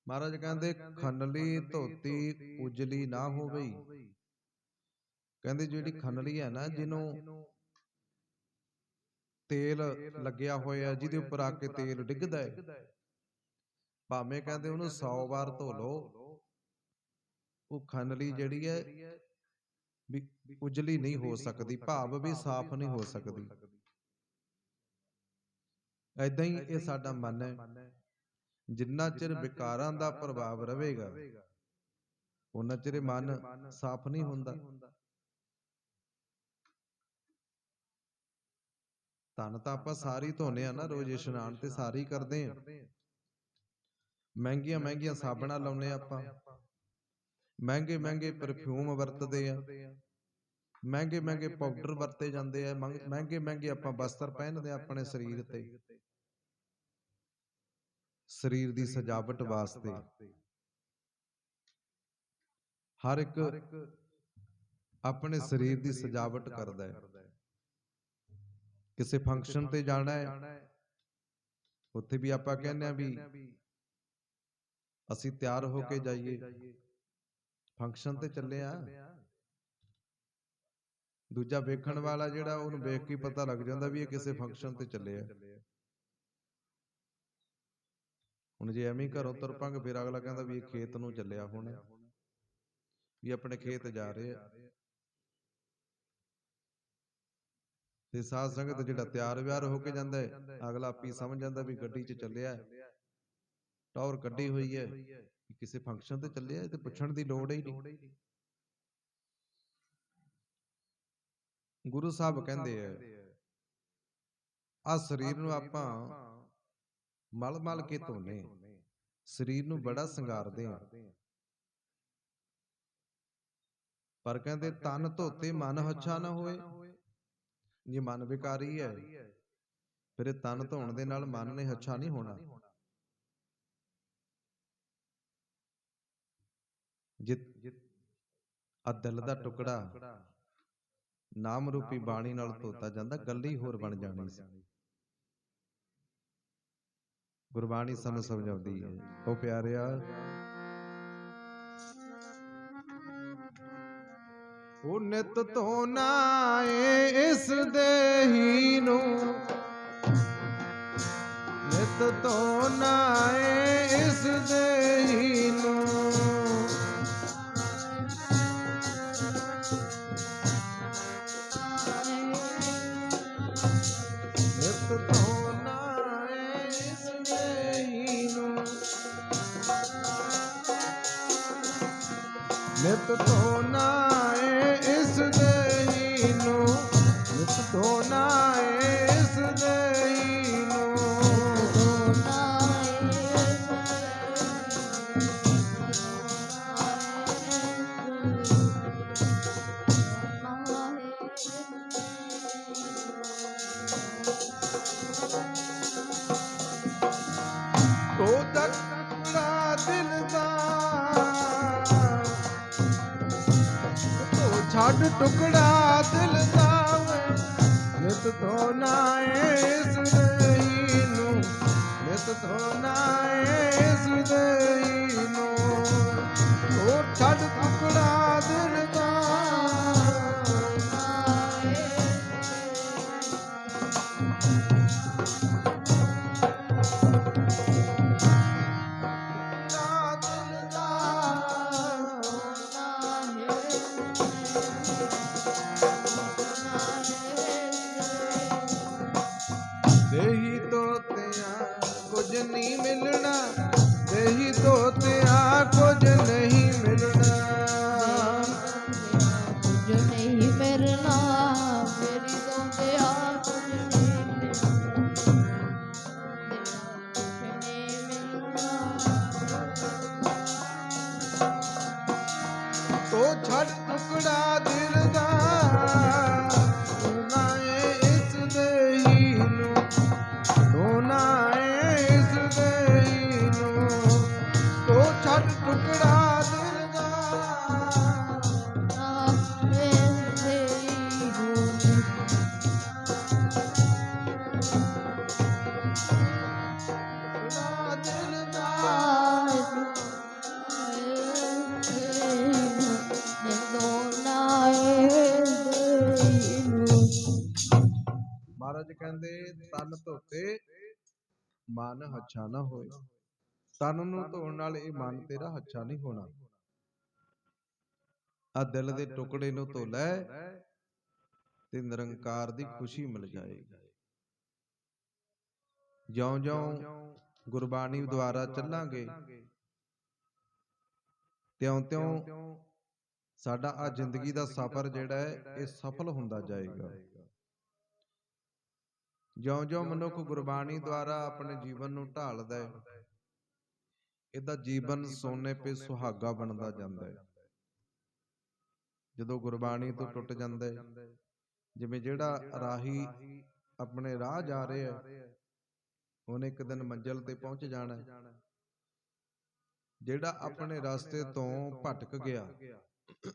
ਮਹਾਰਾਜ ਕਹਿੰਦੇ ਖੰਨਲੀ ਧੋਤੀ ਉਜਲੀ ਨਾ ਹੋਵੇ। ਕਹਿੰਦੇ ਜਿਹੜੀ ਖੰਨਲੀ ਹੈ ਨਾ, ਜਿਹਨੂੰ ਤੇਲ ਲੱਗਿਆ ਹੋਇਆ, ਜਿਹਦੇ ਉੱਪਰ ਆ ਕੇ ਤੇਲ ਡਿੱਗਦਾ ਹੈ, ਭਾਵੇਂ ਕਹਿੰਦੇ ਉਹਨੂੰ 100 ਵਾਰ ਧੋ ਲਓ, ਉਹ ਖੰਨਲੀ ਜਿਹੜੀ ਹੈ ਵੀ ਉਜਲੀ ਨਹੀਂ ਹੋ ਸਕਦੀ, ਭਾਵ ਵੀ ਸਾਫ਼ ਨਹੀਂ ਹੋ ਸਕਦੀ। ਏਦਾਂ ਹੀ ਇਹ ਸਾਡਾ ਮਨ ਹੈ। ਜਿੰਨਾ ਚਿਰ ਵਿਕਾਰਾਂ ਦਾ ਪ੍ਰਭਾਵ ਰਹੇਗਾ, ਉਹਨਾਂ ਚਿਰ ਮਨ ਸਾਫ਼ ਨਹੀਂ ਹੁੰਦਾ। ਧਨ ਤਾਂ ਆਪਾਂ ਸਾਰੀ ਧੋਨੇ ਆ ਨਾ, ਰੋਜ਼ ਇਸ਼ਨਾਨ ਤੇ ਸਾਰੀ ਕਰਦੇ ਆ। ਮਹਿੰਗੀਆਂ ਮਹਿੰਗੀਆਂ ਸਾਬਣਾਂ ਲਾਉਨੇ ਆਪਾਂ, ਮਹਿੰਗੇ ਮਹਿੰਗੇ ਪਰਫਿਊਮ ਵਰਤਦੇ ਆ, ਮਹਿੰਗੇ ਮਹਿੰਗੇ ਪਾਊਡਰ ਵਰਤੇ ਜਾਂਦੇ ਆ, ਮਹਿੰਗੇ ਮਹਿੰਗੇ ਆਪਾਂ ਵਸਤਰ ਪਹਿਨਦੇ ਆ ਆਪਣੇ ਸਰੀਰ ਤੇ, ਸਰੀਰ ਦੀ ਸਜਾਵਟ ਵਾਸਤੇ। ਹਰ ਇੱਕ ਆਪਣੇ ਸਰੀਰ ਦੀ ਸਜਾਵਟ ਕਰਦਾ ਹੈ। ਕਿਸੇ ਫੰਕਸ਼ਨ ਤੇ ਜਾਣਾ ਹੈ, ਉੱਥੇ ਵੀ ਆਪਾਂ ਕਹਿੰਦੇ ਆ ਵੀ ਅਸੀਂ ਤਿਆਰ ਹੋ ਕੇ ਜਾਈਏ, ਫੰਕਸ਼ਨ ਤੇ ਚੱਲੇ ਆ। ਦੂਜਾ ਵੇਖਣ ਵਾਲਾ ਜਿਹੜਾ, ਉਹਨੂੰ ਵੇਖ ਕੇ ਪਤਾ ਲੱਗ ਜਾਂਦਾ ਵੀ ਇਹ ਕਿਸੇ ਫੰਕਸ਼ਨ ਤੇ ਚੱਲੇ ਆ। ਹੁਣ ਜੇ ਐਵੇਂ ਘਰੋਂ ਤੁਰ ਪਾਂਗੇ, ਫਿਰ ਅਗਲਾ ਕਹਿੰਦਾ ਵੀ ਇਹ ਖੇਤ ਨੂੰ ਚੱਲਿਆ ਹੋਣਾ, ਵੀ ਆਪਣੇ ਖੇਤ ਜਾ ਰਹੇ ਆ। ਤੇ ਸਾਧ ਸੰਗਤ ਜਿਹੜਾ ਤਿਆਰ ਵਿਆਰ ਹੋ ਕੇ ਜਾਂਦਾ ਹੈ, ਅਗਲਾ ਆਪੀ ਸਮਝ ਜਾਂਦਾ ਵੀ ਗੱਡੀ 'ਚ ਚੱਲਿਆ, ਟੌਰ ਕੱਢੀ ਹੋਈ ਹੈ, ਕਿਸੇ ਫੰਕਸ਼ਨ ਤੇ ਚੱਲਿਆ, ਤੇ ਪੁੱਛਣ ਦੀ ਲੋੜ ਹੀ ਨਹੀਂ। ਗੁਰੂ ਸਾਹਿਬ ਕਹਿੰਦੇ ਆ, ਆ ਸਰੀਰ ਨੂੰ ਆਪਾਂ ਮਲ ਮਲ ਕੇ ਧੋਨੇ, ਸਰੀਰ ਨੂੰ ਬੜਾ ਸ਼ਿੰਗਾਰਦੇ ਆ, ਪਰ ਕਹਿੰਦੇ ਤਨ ਧੋਤੇ ਮਨ ਹੱਛਾ ਨਾ ਹੋਏ। ਜੇ ਮਨ ਵਿਕਾਰੀ ਹੈ, ਫਿਰ ਇਹ ਤਨ ਧੋਣ ਦੇ ਨਾਲ ਮਨ ਨੇ ਹੱਛਾ ਨਹੀਂ ਹੋਣਾ। ਆ ਦਿਲ ਦਾ ਟੁਕੜਾ ਨਾਮ ਰੂਪੀ ਬਾਣੀ ਨਾਲ ਧੋਤਾ ਜਾਂਦਾ, ਗੱਲ ਹੀ ਹੋਰ ਬਣ ਜਾਣੀ ਸੀ। ਗੁਰਬਾਣੀ ਸਾਨੂੰ ਸਮਝਾਉਂਦੀ ਹੈ। ਉਹ ਪਿਆਰਿਆ, ਉਹ ਨਿਤ ਧੋਣਾ ਏ ਇਸ ਦੇਹੀ ਨੂੰ, ਨਿਤ ਧੋਣਾ ਏ ਇਸ ਦੇਹੀ ਨੂੰ। ਨਿਤ ਧੋਣਾ ਏ ਇਸ ਦੇਹੀ ਨੂੰ, ਨਿਤ ਧੋਣਾ ਏ ਇਸ ਦੇਹੀ ਨੂੰ, ਨਿਤ ਧੋਣਾ ਏ ਇਸ ਦੇਹੀ ਨੂੰ। ਤੋ ਟੁਕੜਾ ਦਿਲ ਦਾ, ਤੋ ਛੱਡ ਟੁਕੜਾ ਦਿਲ ਦਾ ਵੇ, ਨਿਤ ਧੋਣਾ ਏ ਇਸ ਦੇਹੀ ਨੂੰ, ਨਿਤ ਧੋਣਾ ਏ ਇਸ ਦੇਹੀ ਨੂੰ। ਤੋ ਛੱਡ ਟੁਕੜਾ ਦਿਲ ਦਾ, ਦੇਹੀ ਤੋਤਿਆਂ ਕੁਝ ਨਹੀਂ ਮਿਲਣਾ, ਦੇਹੀ ਤੋਤਿਆਂ ਕੁਝ ਨਹੀਂ ਮਿਲਣਾ। ਕੁਝ ਨਹੀਂ ਮਿਲਣਾ, ਮੇਰੀ ਤੋਤਿਆ ਕੁਝ ਨਹੀਂ ਮਿਲਣਾ, ਕੁਝ ਨਹੀਂ ਮਿਲਣਾ। ਤੋ ਛੱਡ ਟੁਕੜਾ ਦਿਲ ਦਾ, ਧੋਣਾ ਏ ਇਸ ਦੇਹੀ ਨੂੰ, ਧੋਣਾ ਏ ਇਸ ਦੇਹੀ ਨੂੰ। ਤੋ ਛੱਡ ਟੁਕੜਾ ਦਿਲ ਦਾ, ਟੁਕੜਾ ਦਿਲ ਦਾ। ਮਹਾਰਾਜ ਕਹਿੰਦੇ ਤਨ ਧੋਤੇ ਮਨ ਹੱਛਾ ਨਾ ਹੋਏ। ਤਨ ਨੂੰ ਧੋਣ ਨਾਲ ਇਹ ਮਨ ਤੇਰਾ ਹੱਛਾ ਨਹੀਂ ਹੋਣਾ। ਆ ਦਿਲ ਦੇ ਟੁਕੜੇ ਨੂੰ ਧੋ ਲੈ ਤੇ ਨਿਰੰਕਾਰ ਦੀ ਖੁਸ਼ੀ ਮਿਲ ਜਾਏਗੀ। ਜਿਉਂ-ਜਿਉਂ ਗੁਰਬਾਣੀ ਦੁਆਰਾ ਚੱਲਾਂਗੇ ਤਿਉਂ-ਤਿਉਂ ਸਾਡਾ ਆ ਜ਼ਿੰਦਗੀ ਦਾ ਸਫ਼ਰ ਜਿਹੜਾ ਹੈ ਇਹ ਸਫਲ ਹੁੰਦਾ ਜਾਏਗਾ। ਜਿਉਂ-ਜਿਉਂ ਮਨੁੱਖ ਗੁਰਬਾਣੀ ਦੁਆਰਾ ਆਪਣੇ ਜੀਵਨ ਨੂੰ ਢਾਲਦਾ ਹੈ, ਇਹਦਾ ਜੀਵਨ ਸੋਨੇ ਪੇ ਸੁਹਾਗਾ ਬਣਦਾ ਜਾਂਦਾ ਹੈ। ਜਦੋਂ ਗੁਰਬਾਣੀ ਤੋਂ ਟੁੱਟ ਜਾਂਦਾ ਹੈ, ਜਿਵੇਂ ਜਿਹੜਾ ਰਾਹੀ ਆਪਣੇ ਰਾਹ ਜਾ ਰਿਹਾ ਹੈ, ਉਹਨੇ ਇੱਕ ਦਿਨ ਮੰਜ਼ਿਲ ਤੇ ਪਹੁੰਚ ਜਾਣਾ। ਜਿਹੜਾ ਆਪਣੇ ਰਸਤੇ ਤੋਂ ਭਟਕ ਗਿਆ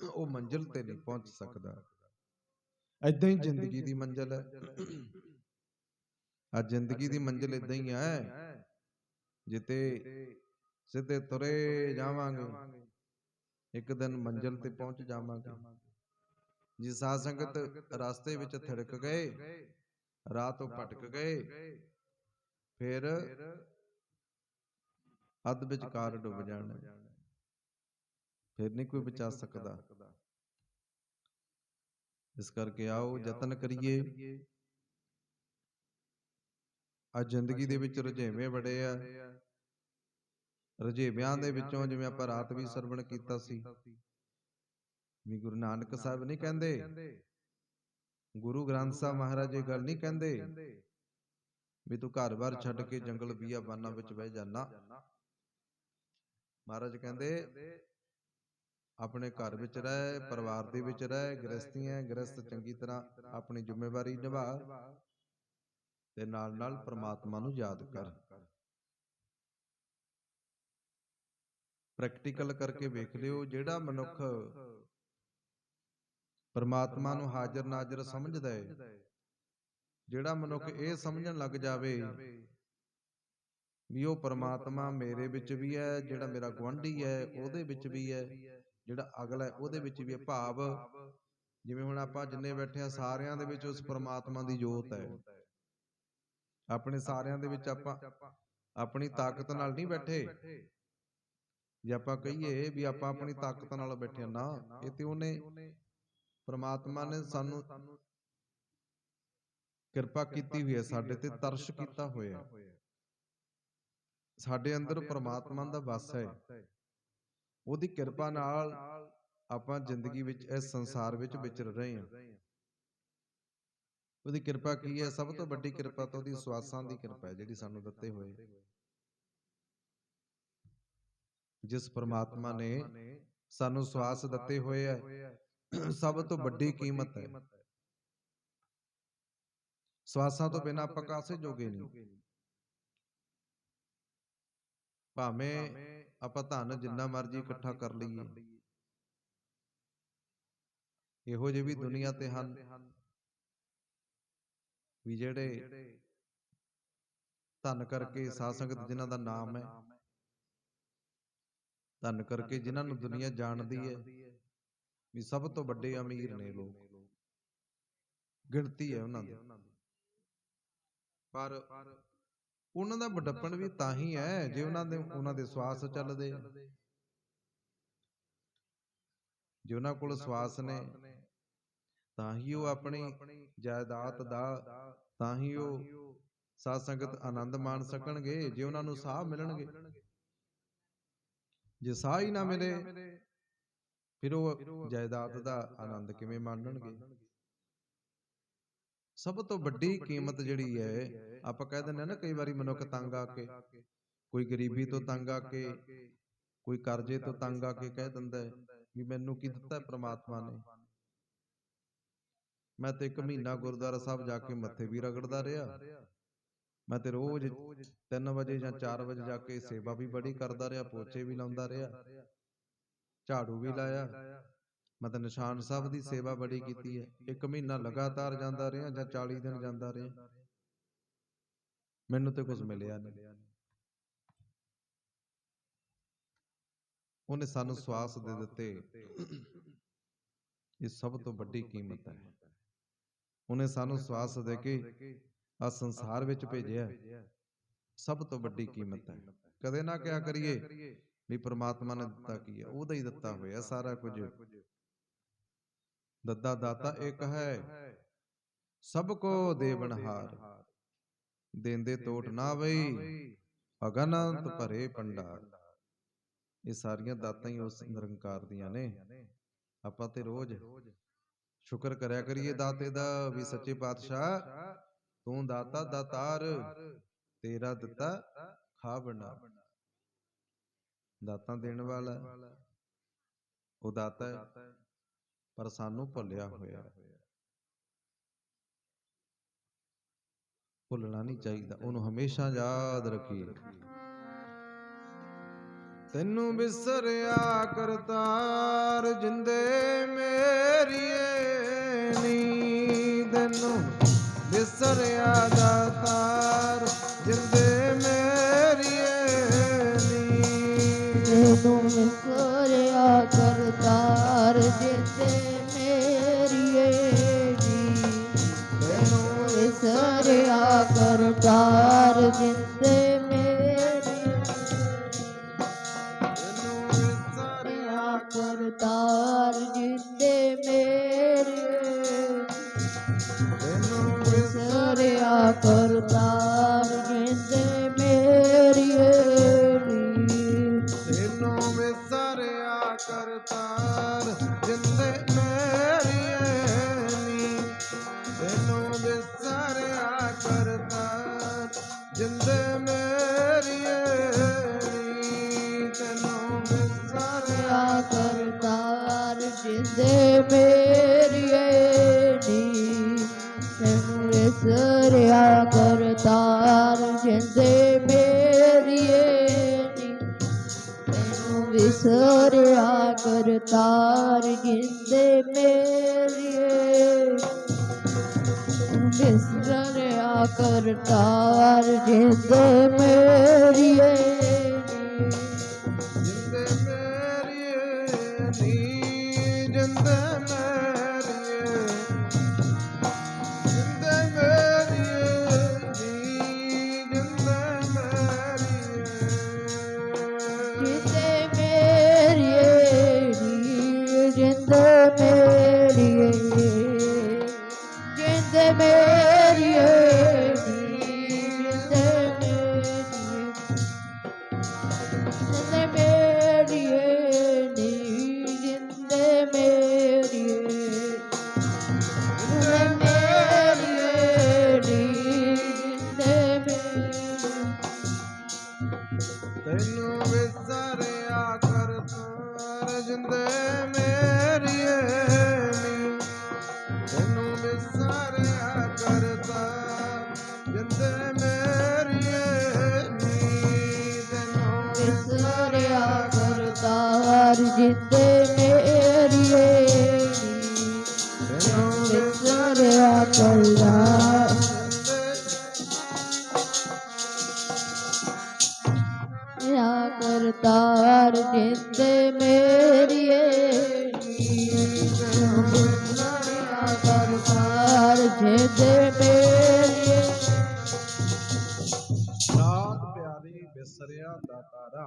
ਉਹ ਮੰਜ਼ਿਲ ਤੇ ਨਹੀਂ ਪਹੁੰਚ ਸਕਦਾ। ਏਦਾਂ ਹੀ ਜ਼ਿੰਦਗੀ ਦੀ ਮੰਜ਼ਿਲ ਹੈ। ਆ ਜ਼ਿੰਦਗੀ ਦੀ ਮੰਜ਼ਿਲ ਏਦਾਂ ਹੀ ਹੈ, ਜਿੱਤੇ ਸਿੱਧੇ ਤੁਰੇ ਜਾਵਾਂਗੇ, ਇੱਕ ਦਿਨ ਮੰਜ਼ਿਲ ਤੇ ਪਹੁੰਚ ਜਾਵਾਂਗੇ। ਜੇ ਸਾਧ ਸੰਗਤ ਰਸਤੇ ਵਿੱਚ ਥਿੜਕ ਗਏ, ਰਾਹ ਤੋਂ ਭਟਕ ਗਏ, ਫਿਰ ਅੱਧ ਵਿਚਕਾਰ ਡੁੱਬ ਜਾਣਾ, ਫਿਰ ਨਹੀਂ ਕੋਈ ਬਚਾ ਸਕਦਾ। ਇਸ ਕਰਕੇ ਆਓ ਯਤਨ ਕਰੀਏ। ਅੱਜ ਜ਼ਿੰਦਗੀ ਦੇ ਵਿੱਚ ਰੁਝੇਵੇਂ ਬੜੇ ਆ। ਰੁਝੇਵਿਆਂ ਦੇ ਵਿੱਚੋਂ ਜਿਵੇਂ ਆਪਾਂ ਰਾਤ ਵੀ ਸਰਵਣ ਕੀਤਾ ਸੀ, ਵੀ ਗੁਰੂ ਨਾਨਕ ਸਾਹਿਬ ਨਹੀਂ ਕਹਿੰਦੇ, ਗੁਰੂ ਗ੍ਰੰਥ ਸਾਹਿਬ ਮਹਾਰਾਜ ਇਹ ਗੱਲ ਨਹੀਂ ਕਹਿੰਦੇ ਵੀ ਤੂੰ ਘਰ-ਬਾਰ ਛੱਡ ਕੇ ਜੰਗਲ ਬੀਆਬਾਨਾਂ ਵਿੱਚ ਬਹਿ ਜਾਣਾ। ਮਹਾਰਾਜ ਕਹਿੰਦੇ ਆਪਣੇ ਘਰ ਵਿੱਚ ਰਹਿ, ਪਰਿਵਾਰ ਦੇ ਵਿੱਚ ਰਹਿ, ਗ੍ਰਸਤੀ ਹੈ, ਗ੍ਰਸਤ ਚੰਗੀ ਤਰ੍ਹਾਂ ਆਪਣੀ ਜ਼ਿੰਮੇਵਾਰੀ ਨਿਭਾ ਤੇ ਨਾਲ-ਨਾਲ ਪ੍ਰਮਾਤਮਾ ਨੂੰ ਯਾਦ ਕਰ। ਪ੍ਰੈਕਟੀਕਲ ਕਰਕੇ ਵੇਖ ਲਿਓ, ਜਿਹੜਾ ਮਨੁੱਖ ਪ੍ਰਮਾਤਮਾ ਨੂੰ ਹਾਜ਼ਰ ਨਾਜ਼ਰ ਸਮਝਦਾ ਹੈ, ਜਿਹੜਾ ਮਨੁੱਖ ਇਹ ਸਮਝਣ ਲੱਗ ਜਾਵੇ ਵੀ ਉਹ ਪ੍ਰਮਾਤਮਾ ਮੇਰੇ ਵਿੱਚ ਵੀ ਹੈ, ਜਿਹੜਾ ਮੇਰਾ ਗੁਆਂਢੀ ਹੈ ਉਹਦੇ ਵਿੱਚ ਵੀ ਹੈ, ਜਿਹੜਾ ਅਗਲਾ ਹੈ ਉਹਦੇ ਵਿੱਚ ਵੀ ਹੈ, ਭਾਵ ਜਿਵੇਂ ਹੁਣ ਆਪਾਂ ਜਿੰਨੇ ਬੈਠੇ ਆ ਸਾਰਿਆਂ ਦੇ ਵਿੱਚ ਉਸ ਪ੍ਰਮਾਤਮਾ ਦੀ ਜੋਤ ਹੈ। ਆਪਣੇ ਸਾਰਿਆਂ ਦੇ ਵਿੱਚ ਆਪਾਂ ਆਪਣੀ ਤਾਕਤ ਨਾਲ ਨਹੀਂ ਬੈਠੇ। ਜੇ ਆਪਾਂ ਕਹੀਏ ਵੀ ਆਪਾਂ ਆਪਣੀ ਤਾਕਤ ਨਾਲ ਬੈਠੇ ਨਾ, ਇਹ ਤੇ ਉਹਨੇ ਪ੍ਰਮਾਤਮਾ ਨੇ ਸਾਨੂੰ ਕਿਰਪਾ ਕੀਤੀ ਹੋਈ ਹੈ, ਸਾਡੇ ਤੇ ਤਰਸ ਕੀਤਾ ਹੋਇਆ। ਸਾਡੇ ਅੰਦਰ ਪ੍ਰਮਾਤਮਾ ਦਾ ਵਾਸ ਹੈ। ਉਹਦੀ ਕਿਰਪਾ ਨਾਲ ਆਪਾਂ ਜ਼ਿੰਦਗੀ ਵਿੱਚ ਇਸ ਸੰਸਾਰ ਵਿੱਚ ਵਿਚਰ ਰਹੇ ਹਾਂ। ਉਹਦੀ ਕਿਰਪਾ ਕੀ ਹੈ? ਸਭ ਤੋਂ ਵੱਡੀ ਕਿਰਪਾ ਤਾਂ ਉਹਦੀ ਸਵਾਸਾਂ ਦੀ ਕਿਰਪਾ ਹੈ, ਜਿਹੜੀ ਸਾਨੂੰ ਦਿੱਤੇ ਹੋਏ। ਜਿਸ ਪ੍ਰਮਾਤਮਾ ਨੇ ਸਾਨੂੰ ਸਵਾਸ ਦਿੱਤੇ ਹੋਏ ਹੈ, ਸਭ ਤੋਂ ਵੱਡੀ ਕੀਮਤ ਹੈ। ਸਵਾਸਾਂ ਤੋਂ ਬਿਨਾਂ ਆਪਾਂ ਕਾਸੇ ਜੋਗੇ ਨਹੀਂ। ਭਾਵੇਂ ਆਪਾਂ ਧਨ ਜਿੰਨਾ ਮਰਜ਼ੀ ਇਕੱਠਾ ਕਰ ਲਈਏ, ਇਹੋ ਜਿਹੇ ਵੀ ਦੁਨੀਆ ਤੇ ਹਨ ਵੀ ਜਿਹੜੇ ਧਨ ਕਰਕੇ ਸਾਧ ਸੰਗਤ ਜਿਨ੍ਹਾਂ ਦਾ ਨਾਮ ਹੈ, ਧਨ ਕਰਕੇ ਜਿਨ੍ਹਾਂ ਨੂੰ ਦੁਨੀਆ ਜਾਣਦੀ ਹੈ ਵੀ ਸਭ ਤੋਂ ਵੱਡੇ ਅਮੀਰ ਨੇ ਲੋਕ, ਗਿਣਤੀ ਹੈ ਉਹਨਾਂ ਦੀ। ਪਰ ਉਹਨਾਂ ਦਾ ਵਡੱਪਣ ਵੀ ਤਾਂ ਹੀ ਹੈ ਜੇ ਉਹਨਾਂ ਦੇ ਸਵਾਸ ਚੱਲਦੇ। ਜੇ ਉਹਨਾਂ ਕੋਲ ਸਵਾਸ ਨੇ ਤਾਂ ਹੀ ਉਹ ਆਪਣੀ ਜਾਇਦਾਦ ਦਾ, ਤਾਂ ਹੀ ਉਹ ਸਾਧ ਸੰਗਤ ਆਨੰਦ ਮਾਣ ਸਕਣਗੇ। ਜੇ ਉਹਨਾਂ ਨੂੰ ਸਾਹ ਮਿਲਣਗੇ, ਜੇ ਸਾਹ ਹੀ ਨਾ ਮਿਲੇ ਫਿਰ ਉਹ ਜਾਇਦਾਦ ਦਾ ਆਨੰਦ ਕਿਵੇਂ ਮਾਣਨਗੇ? ਸਭ ਤੋਂ ਵੱਡੀ ਕੀਮਤ ਜਿਹੜੀ ਹੈ, ਆਪਾਂ ਕਹਿ ਦਿੰਦੇ ਨਾ ਕਈ ਵਾਰੀ ਮਨੁੱਖ ਤੰਗ ਆ ਕੇ, ਕੋਈ ਗਰੀਬੀ ਤੋਂ ਤੰਗ ਆ ਕੇ, ਕੋਈ ਕਰਜ਼ੇ ਤੋਂ ਤੰਗ ਆ ਕੇ ਕਹਿ ਦਿੰਦਾ ਵੀ ਮੈਨੂੰ ਕੀ ਦਿੱਤਾ ਪ੍ਰਮਾਤਮਾ ਨੇ। ਮੈਂ ਤੇ 1 ਮਹੀਨਾ ਗੁਰਦੁਆਰਾ ਸਾਹਿਬ ਜਾ ਕੇ ਮੱਥੇ ਵੀ ਰਗੜਦਾ ਰਿਹਾ, ਮੈਂ ਤੇ ਰੋਜ਼ 3 ਵਜੇ ਜਾਂ 4 ਵਜੇ ਜਾ ਕੇ ਸੇਵਾ ਵੀ ਬੜੀ ਕਰਦਾ ਰਿਹਾ, ਪੋਚੇ ਵੀ ਲਾਉਂਦਾ ਰਿਹਾ, ਝਾੜੂ ਵੀ ਲਾਇਆ। ਮੈਂ ਤਾਂ ਨਿਸ਼ਾਨ ਸਾਹਿਬ ਦੀ ਸੇਵਾ ਬੜੀ ਕੀਤੀ ਹੈ। 1 ਮਹੀਨਾ ਲਗਾਤਾਰ ਜਾਂਦਾ ਰਿਹਾ ਜਾਂ 40 ਦਿਨ ਜਾਂਦਾ ਰਿਹਾ, ਮੈਨੂੰ ਤੇ ਕੁਝ ਮਿਲਿਆ ਨਹੀਂ। ਉਹਨੇ ਸਾਨੂੰ ਸਵਾਸ ਦੇ ਦਿੱਤੇ, ਇਹ ਸਭ ਤੋਂ ਵੱਡੀ ਕੀਮਤ ਹੈ। ਉਹਨੇ ਸਾਨੂੰ ਸਵਾਸ ਦੇ ਕੇ ਆ ਸੰਸਾਰ ਵਿੱਚ ਭੇਜਿਆ, ਸਭ ਤੋਂ ਵੱਡੀ ਕੀਮਤ ਹੈ। ਕਦੇ ਨਾ ਕਿਹਾ ਕਰੀਏ ਵੀ ਪ੍ਰਮਾਤਮਾ ਨੇ ਦਿੱਤਾ ਕੀ ਹੈ, ਉਹਦਾ ਹੀ ਦਿੱਤਾ ਹੋਇਆ ਸਾਰਾ ਕੁਝ। ਦੱਦਾ ਦਾਤਾ ਇੱਕ ਹੈ, ਸਭ ਕੋ ਦੇਵਨਹਾਰ, ਦੇਂਦੇ ਤੋਟ ਨਾ ਵਈ, ਅਗਨੰਤ ਭਰੇ ਭੰਡਾਰ। ਇਹ ਸਾਰੀਆਂ ਦਾਤਾਂ ਹੀ ਉਸ ਨਿਰੰਕਾਰ ਦੀਆਂ ਨੇ। ਆਪਾਂ ਤੇ ਰੋਜ਼ ਸ਼ੁਕਰ ਕਰਿਆ ਕਰੀਏ ਦਾਤੇ ਦਾ ਵੀ ਸੱਚੇ ਪਾਤਸ਼ਾਹ ਤੂੰ ਦਾਤਾ ਦਾਤਾਰ, ਤੇਰਾ ਦਿੱਤਾ ਖਾ ਬਣਾ। ਦਾਤਾਂ ਦੇਣ ਵਾਲਾ ਉਹ ਦਾਤਾ ਹੈ, ਪਰ ਸਾਨੂੰ ਭੁੱਲਿਆ ਹੋਇਆ। ਭੁੱਲਣਾ ਨਹੀਂ ਚਾਹੀਦਾ, ਉਹਨੂੰ ਹਮੇਸ਼ਾ ਯਾਦ ਰੱਖੀਏ। ਤੈਨੂੰ ਵਿਸਰਿਆ ਕਰਤਾਰ ਜਿੰਦੇ ਮੇਰੀਏ ਨੀ, ਤੈਨੂੰ ਵਿਸਰਿਆ ਦਾਤਾਰ ਜਿੰਦੇ ਮੇਰੀਏ ਨੀ, ਤੈਨੂੰ ਵਿਸਰਿਆ ਕਰਤਾਰ ਜਿੰਦੇ ਮੇਰੀਏ ਨੀ, ਤੈਨੂੰ ਵਿਸਰਿਆ ਕਰਤਾਰ ਜਿੰਦੇ ਕਰਤਾਰ ਜਿੰਦੇ ਮੇਰੀਏ, ਤੈਨੂੰ ਵਿਸਰਿਆ ਕਰਤਾਰ ਜਿੰਦੇ ਮੇਰੀਏ ਨੀ, ਤੈਨੂੰ ਵਿਸਰਿਆ ਕਰਤਾਰ ਜਿੰਦੇ ਮੇਰੀਏ ਨੀ, ਤੈਨੂੰ ਵਿਸਰਿਆ ਕਰਤਾਰ ਜਿੰਦੇ ਮੇਰੀਏ ਨੀ, ਤੈਨੂੰ ਵਿਸਰਿਆ ਕਰਤਾਰ ਜਿੰਦੇ ਮੇਰੀਏ ਨੀ, ਤੈਨੂੰ ਵਿਸਰਿਆ ਕਰਤਾਰ ਜਿੰਦੇ ਮੇਰੀਏ ਨੀ, ਤੈਨੂੰ ਵਿਸਰਿਆ ਕਰਤਾਰ ਜਿੰਦੇ ਮੇਰੀਏ, ਵਿਸਰਿਆ ਕਰਤਾਰ ਜਿੰਦੇ ਮੇਰੀਏ ਨੀ, ਜਿੰਦੇ ਮੇਰੀਏ ਜਿੰਦੇ ਮੇਰੀਏ ਤੈਨੂੰ ਵਿਸਰਿਆ ਕਰਤਾਰ या करतार जिंदे मेरिए या करतार जिंदे मेरिए ਦਾਤ ਪਿਆਰੀ ਵਿਸਰਿਆ ਦਾਤਾਰਾ।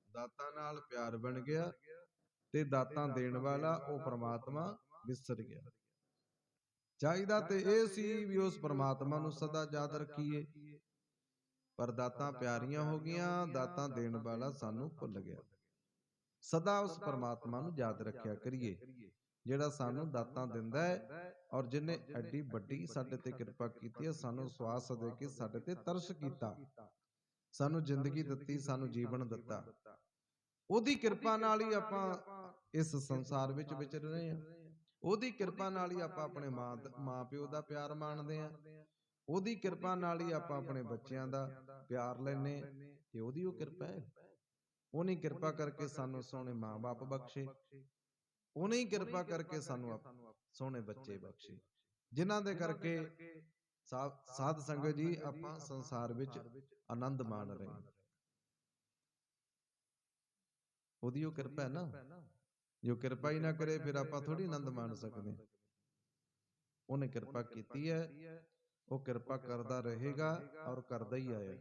ਦਾਤਾਂ ਨਾਲ ਪਿਆਰ ਬਣ ਗਿਆ ਤੇ ਦਾਤਾਂ ਦੇਣ ਵਾਲਾ ਉਹ ਪ੍ਰਮਾਤਮਾ ਵਿਸਰ ਗਿਆ। ਚਾਹੀਦਾ ਤੇ ਇਹ ਸੀ ਵੀ ਉਸ ਪ੍ਰਮਾਤਮਾ ਨੂੰ ਸਦਾ ਯਾਦ ਰੱਖੀਏ, ਪਰ ਦਾਤਾਂ ਪਿਆਰੀਆਂ ਹੋ ਗਈਆਂ, ਦਾਤਾਂ ਦੇਣ ਵਾਲਾ ਸਾਨੂੰ ਭੁੱਲ ਗਿਆ। ਸਦਾ ਉਸ ਪਰਮਾਤਮਾ ਨੂੰ ਯਾਦ ਰੱਖਿਆ ਕਰੀਏ ਜਿਹੜਾ ਸਾਨੂੰ ਦਾਤਾਂ ਦਿੰਦਾ ਹੈ ਔਰ ਜਿਹਨੇ ਐਡੀ ਵੱਡੀ ਸਾਡੇ ਤੇ ਕਿਰਪਾ ਕੀਤੀ ਹੈ, ਸਾਨੂੰ ਸਵਾਸ ਦੇ ਕੇ ਸਾਡੇ ਤੇ ਤਰਸ ਕੀਤਾ, ਸਾਨੂੰ ਜ਼ਿੰਦਗੀ ਦਿੱਤੀ, ਸਾਨੂੰ ਜੀਵਨ ਦਿੱਤਾ। ਉਹਦੀ ਕਿਰਪਾ ਨਾਲ ਹੀ ਆਪਾਂ ਇਸ ਸੰਸਾਰ ਵਿੱਚ ਵਿਚਰ ਰਹੇ ਹਾਂ। ਉਹਦੀ ਕਿਰਪਾ ਨਾਲ ਹੀ ਆਪਾਂ ਆਪਣੇ ਮਾਂ ਪਿਓ ਦਾ ਪਿਆਰ ਮਾਣਦੇ ਹਾਂ। ਉਹਦੀ ਕਿਰਪਾ ਨਾਲ ਹੀ ਆਪਾਂ ਆਪਣੇ ਬੱਚਿਆਂ ਦਾ ਪਿਆਰ ਲੈਨੇ, ਤੇ ਉਹਦੀ ਉਹ ਕਿਰਪਾ ਹੈ। ਉਹਨੇ ਕਿਰਪਾ ਕਰਕੇ ਸਾਨੂੰ ਸੋਹਣੇ ਮਾਂ-ਬਾਪ ਬਖਸ਼ੇ, ਉਹਨੇ ਹੀ ਕਿਰਪਾ ਕਰਕੇ ਸਾਨੂੰ ਸੋਹਣੇ ਬੱਚੇ ਬਖਸ਼ੇ, ਜਿਨ੍ਹਾਂ ਦੇ ਕਰਕੇ ਸਾਧ ਸੰਗਤ ਜੀ ਆਪਾਂ ਸੰਸਾਰ ਵਿੱਚ ਆਨੰਦ ਮਾਣ ਰਹੇ ਹਾਂ। ਉਹਦੀ ਉਹ ਕਿਰਪਾ ਹੈ ਨਾ। ਜੋ ਕਿਰਪਾ ਹੀ ਨਾ ਕਰੇ ਫਿਰ ਆਪਾਂ ਥੋੜੀ ਆਨੰਦ ਮਾਣ ਸਕਦੇ। ਉਹਨੇ ਕਿਰਪਾ ਕੀਤੀ ਹੈ, ਉਹ ਕਿਰਪਾ ਕਰਦਾ ਰਹੇਗਾ ਔਰ ਕਰਦਾ ਹੀ ਆਇਆ।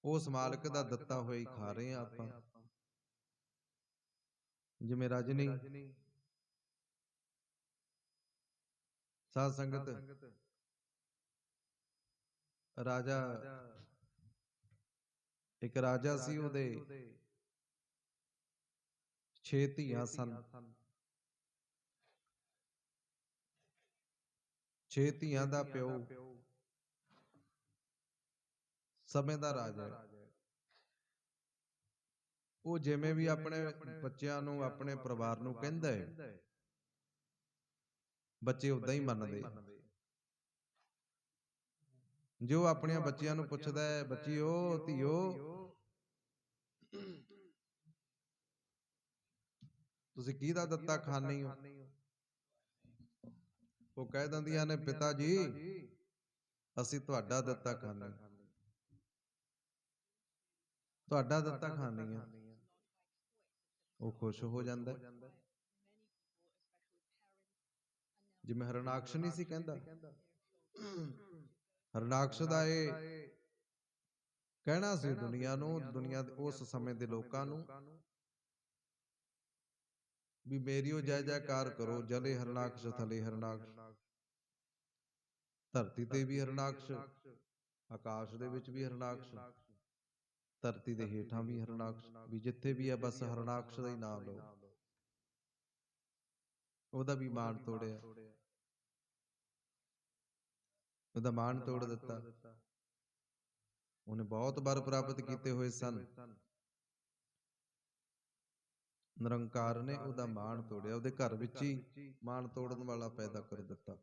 ਉਸ ਮਾਲਕ ਦਾ ਦਿੱਤਾ ਹੋਇਆ ਹੀ ਖਾ ਰਹੇ ਆ ਆਪਾਂ। ਜਿਵੇਂ ਰਜਨੀ ਸਾਧ ਸੰਗਤ ਰਾਜਾ, ਇੱਕ ਰਾਜਾ ਸੀ, ਉਹਦੇ 6 ਧੀਆਂ ਸਨ। 6 ਧੀਆਂ ਦਾ ਪਿਓ ਸਮੇਂ ਦਾ ਰਾਜਾ ਹੈ। ਉਹ ਜਿਵੇਂ ਵੀ ਆਪਣੇ ਬੱਚਿਆਂ ਨੂੰ, ਆਪਣੇ ਪਰਿਵਾਰ ਨੂੰ ਕਹਿੰਦਾ ਹੈ, ਬੱਚੇ ਉਦਾਂ ਹੀ ਮੰਨਦੇ। ਜੋ ਆਪਣੀਆਂ ਬੱਚਿਆਂ ਨੂੰ ਪੁੱਛਦਾ ਹੈ, ਬੱਚਿਓ ਧੀਓ ਤੁਸੀਂ ਕਿਹਦਾ ਦਿੱਤਾ ਖਾਂਦੇ ਹੋ, ਉਹ ਕਹਿ ਦਿੰਦੀਆਂ ਨੇ ਪਿਤਾ ਜੀ ਅਸੀਂ ਤੁਹਾਡਾ ਦਿੱਤਾ ਖਾਂਦੇ, ਤੁਹਾਡਾ ਦਿੱਤਾ ਖਾਂਦੀ ਆ। ਉਹ ਖੁਸ਼ ਹੋ ਜਾਂਦਾ। ਜਿਵੇਂ ਹਰਨਾਕਸ਼ ਨਹੀਂ ਸੀ ਕਹਿੰਦਾ, ਹਰਨਾਕਸ਼ ਦਾ ਇਹ ਕਹਿਣਾ ਸੀ ਦੁਨੀਆ ਨੂੰ, ਦੁਨੀਆ ਦੇ ਉਸ ਸਮੇਂ ਦੇ ਲੋਕਾਂ ਨੂੰ, ਵੀ ਮੇਰੀ ਉਹ ਜੈ ਜੈਕਾਰ ਕਰੋ, ਜਲੇ ਹਰਨਾਕਸ਼ ਥਲੇ ਹਰਨਾਕਸ਼। ਧਰਤੀ ਤੇ ਵੀ ਹਰਨਾਕਸ਼, ਆਕਾਸ਼ ਦੇ ਵਿੱਚ ਵੀ ਹਰਨਾਕਸ਼, ਧਰਤੀ ਦੇ ਹੇਠਾਂ ਵੀ ਹਰਨਾਕਸ਼, ਵੀ ਜਿੱਥੇ ਵੀ ਆ ਬਸ ਹਰਨਾਕਸ਼ ਦਾ ਹੀ ਨਾਮ ਲਓ। ਉਹਦਾ ਵੀ ਮਾਣ ਤੋੜਿਆ, ਉਹਦਾ ਮਾਣ ਤੋੜ ਦਿੱਤਾ। ਉਹਨੇ ਬਹੁਤ ਵਰ ਪ੍ਰਾਪਤ ਕੀਤੇ ਹੋਏ ਸਨ। ਨਿਰੰਕਾਰ ਨੇ ਉਹਦਾ ਮਾਣ ਤੋੜਿਆ, ਉਹਦੇ ਘਰ ਵਿੱਚ ਹੀ ਮਾਣ ਤੋੜਨ ਵਾਲਾ ਪੈਦਾ ਕਰ ਦਿੱਤਾ।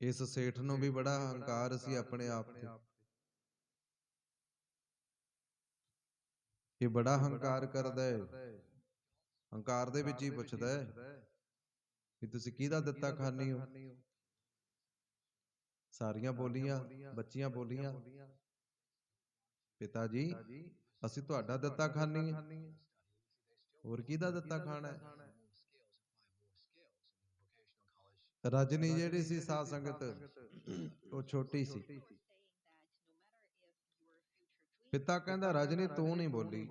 ਇਸ ਸੇਠ ਨੂੰ ਵੀ ਬੜਾ ਹੰਕਾਰ ਸੀ ਆਪਣੇ ਆਪ ਤੇ। ਇਹ ਬੜਾ ਹੰਕਾਰ ਕਰਦਾ ਹੈ, ਹੰਕਾਰ ਦੇ ਵਿੱਚ ਹੀ ਪੁੱਛਦਾ ਹੈ ਕਿ ਤੁਸੀਂ ਕਿਹਦਾ ਦਿੱਤਾ ਖਾਂਦੇ ਹੋ। ਸਾਰੀਆਂ ਬੋਲੀਆਂ, ਬੱਚੀਆਂ ਬੋਲੀਆਂ ਪਿਤਾ ਜੀ ਅਸੀਂ ਤੁਹਾਡਾ ਦਿੱਤਾ ਖਾਂਦੇ ਹਾਂ, ਹੋਰ ਕਿਹਦਾ ਦਿੱਤਾ ਖਾਣਾ ਹੈ। ਰਜਨੀ ਜਿਹੜੀ ਸੀ ਸਾਧ ਸੰਗਤ, ਉਹ ਛੋਟੀ ਸੀ। ਪਿਤਾ ਕਹਿੰਦਾ ਰਜਨੀ ਤੂੰ ਨਹੀਂ ਬੋਲੀ।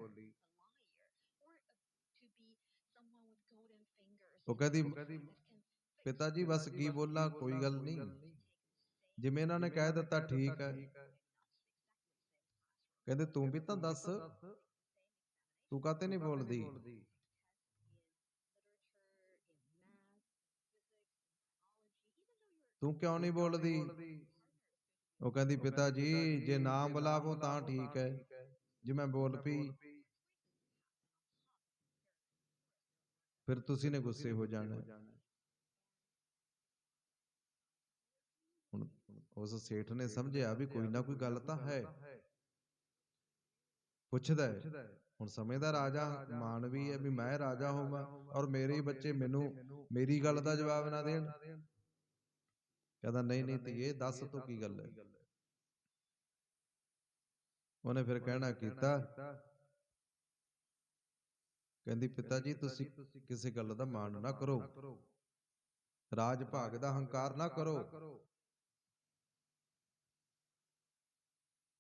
ਉਹ ਕਹਿੰਦੀ ਪਿਤਾ ਜੀ ਬਸ ਕੀ ਬੋਲਾਂ, ਕੋਈ ਗੱਲ ਨਹੀਂ, ਜਿਵੇਂ ਇਹਨਾਂ ਨੇ ਕਹਿ ਦਿੱਤਾ ਠੀਕ ਹੈ। ਕਹਿੰਦੇ ਤੂੰ ਵੀ ਤਾਂ ਦੱਸ, ਤੂੰ ਕਾਹਤੇ ਨਹੀਂ ਬੋਲਦੀ। ਤੂੰ ਕਿਉਂ ਨਹੀਂ ਬੋਲਦੀ। ਉਹ ਕਹਿੰਦੀ ਪਿਤਾ ਜੀ ਜੇ ਨਾ ਬੁਲਾਵੋ ਤਾਂ ਠੀਕ ਹੈ, ਜੇ ਮੈਂ ਬੋਲ ਪਈ ਫਿਰ ਤੁਸੀਂ ਨੇ ਗੁੱਸੇ ਹੋ ਜਾਣਾ। ਹੁਣ ਉਸ ਸੇਠ ਨੇ ਸਮਝਿਆ ਵੀ ਕੋਈ ਨਾ ਕੋਈ ਗੱਲ ਤਾਂ ਹੈ। ਪੁੱਛਦਾ ਹੈ, ਹੁਣ ਸਮੇਂ ਦਾ ਰਾਜਾ ਮਾਨ ਵੀ ਹੈ ਵੀ ਮੈਂ ਰਾਜਾ ਹੋਵਾਂ ਔਰ ਮੇਰੇ ਹੀ ਬੱਚੇ ਮੈਨੂੰ ਮੇਰੀ ਗੱਲ ਦਾ ਜਵਾਬ ਨਾ ਦੇਣ। ਕਹਿੰਦਾ ਨਹੀਂ ਨਹੀਂ ਧੀਏ, ਦੱਸ ਤੂੰ ਕੀ ਗੱਲ ਹੈ। ਉਹਨੇ ਫਿਰ ਕਹਿਣਾ ਕੀਤਾ, ਕਹਿੰਦੀ ਪਿਤਾ ਜੀ ਤੁਸੀਂ ਕਿਸੇ ਗੱਲ ਦਾ ਮਾਣ ਨਾ ਕਰੋ, ਰਾਜ ਭਾਗ ਦਾ ਹੰਕਾਰ ਨਾ ਕਰੋ।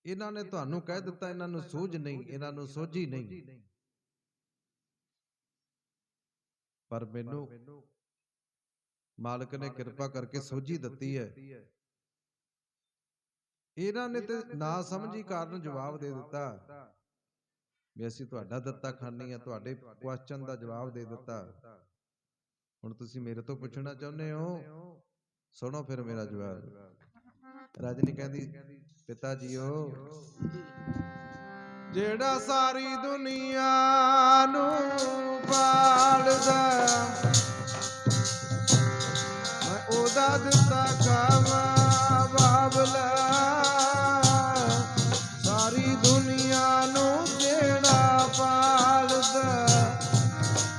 ਇਹਨਾਂ ਨੇ ਤੁਹਾਨੂੰ ਕਹਿ ਦਿੱਤਾ, ਇਹਨਾਂ ਨੂੰ ਸੂਝ ਨਹੀਂ, ਇਹਨਾਂ ਨੂੰ ਸੋਝੀ ਨਹੀਂ, ਪਰ ਮੈਨੂੰ ਮਾਲਕ ਨੇ ਕਿਰਪਾ ਕਰਕੇ ਸੋਝੀ ਦਿੱਤੀ ਹੈ। ਇਹਨਾਂ ਨੇ ਤੇ ਨਾ ਸਮਝੀ ਕਾਰਨ ਜਵਾਬ ਦੇ ਦਿੱਤਾ ਵੀ ਅਸੀਂ ਤੁਹਾਡਾ ਦਿੱਤਾ ਖਾਨੀ ਆ, ਤੁਹਾਡੇ ਕੁਐਸਚਨ ਦਾ ਜਵਾਬ ਦੇ ਦਿੱਤਾ। ਹੁਣ ਤੁਸੀਂ ਮੇਰੇ ਤੋਂ ਪੁੱਛਣਾ ਚਾਹੁੰਦੇ ਹੋ, ਸੁਣੋ ਫਿਰ ਮੇਰਾ ਜਵਾਬ। ਰਜਨੀ ਕਹਿੰਦੀ ਪਿਤਾ ਜੀਓ, ਜਿਹੜਾ ਸਾਰੀ ਦੁਨੀਆ ਨੂੰ ਪਾਲਦਾ, ਮੈਂ ਉਹਦਾ ਦਿੱਤਾ ਖਾਵਾਂ ਬਾਬਲਾ। ਸਾਰੀ ਦੁਨੀਆ ਨੂੰ ਜਿਹੜਾ ਪਾਲਦਾ,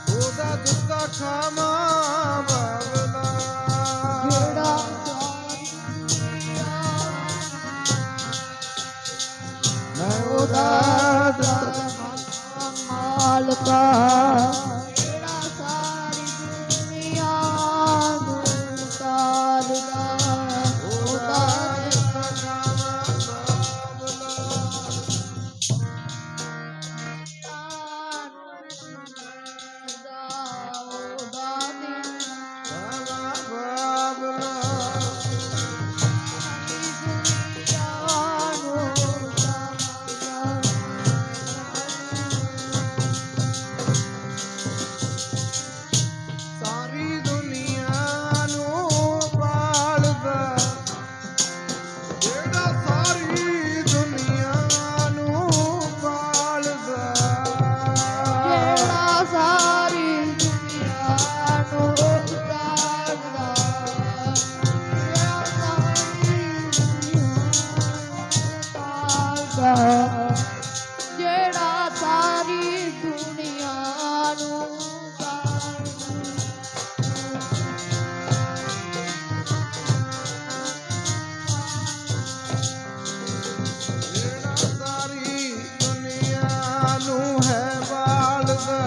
ਉਹਦਾ ਦਿੱਤਾ ਖਾਵਾਂ ਬਾਬਲਾ। ਜਿਹੜਾ ਮੈਂ ਉਹਦਾ ਦਿੱਤਾ ਮਾਲਕਾ, ਜਿਹੜਾ ਸਾਰੀ ਦੁਨੀਆ ਨੂੰ ਤਾਰਦਾ, ਉਹਦਾ ਦਿੱਤਾ ਸਾਰੀ ਦੁਨੀਆ ਨੂੰ ਪਾਲਦਾ, ਜਿਹੜਾ ਸਾਰੀ ਦੁਨੀਆ ਨੂੰ ਪਾਲਦਾ, ਜਿਹੜਾ ਸਾਰੀ ਦੁਨੀਆ ਨੂੰ ਤਾਰਦਾ, ਜਿਹੜਾ ਸਾਰੀ ਤਾਰਦਾ, ਜਿਹੜਾ ਸਾਰੀ ਦੁਨੀਆ ਨੂੰ ਜਿਹੜਾ ਸਾਰੀ ਦੁਨੀਆ ਨੂੰ ਹੈ ਪਾਲਦਾ,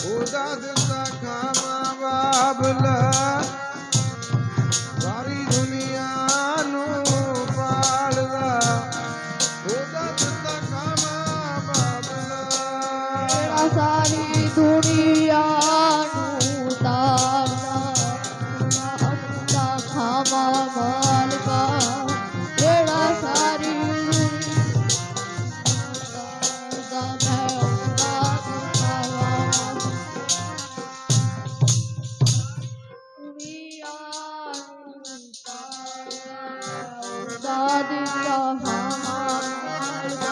ਉਹਦਾ ਦਿੱਤਾ ਖਾਵਾਂ ਬਾਬਲਾ। ਸਾਰੀ ਦੁਨੀਆ ਨੂੰ ਪਾਲਦਾ, ਉਹਦਾ ਦਿੱਤਾ ਖਾਵਾਂ ਬਾਬਲਾ। ਜਿਹੜਾ ਸਾਰੀ ਦੁਨੀਆ ਨੂੰ ਤਾਰਦਾ, ਉਹਦਾ ਖਾਵਾਂ ਮਾਲਕਾ, ਜਿਹੜਾ ਸਾਰੀ ਤਾਰਦਾ, ਮੈਂ ਉਹਦਾ ਖਾਵਾਂ ਦੁਨੀਆ ਨੂੰ ਤਾਰਦਾ, ਉਹਦਾ ਦਿੱਤਾ ਖਾਵਾਂ ਮਾਲਕਾ।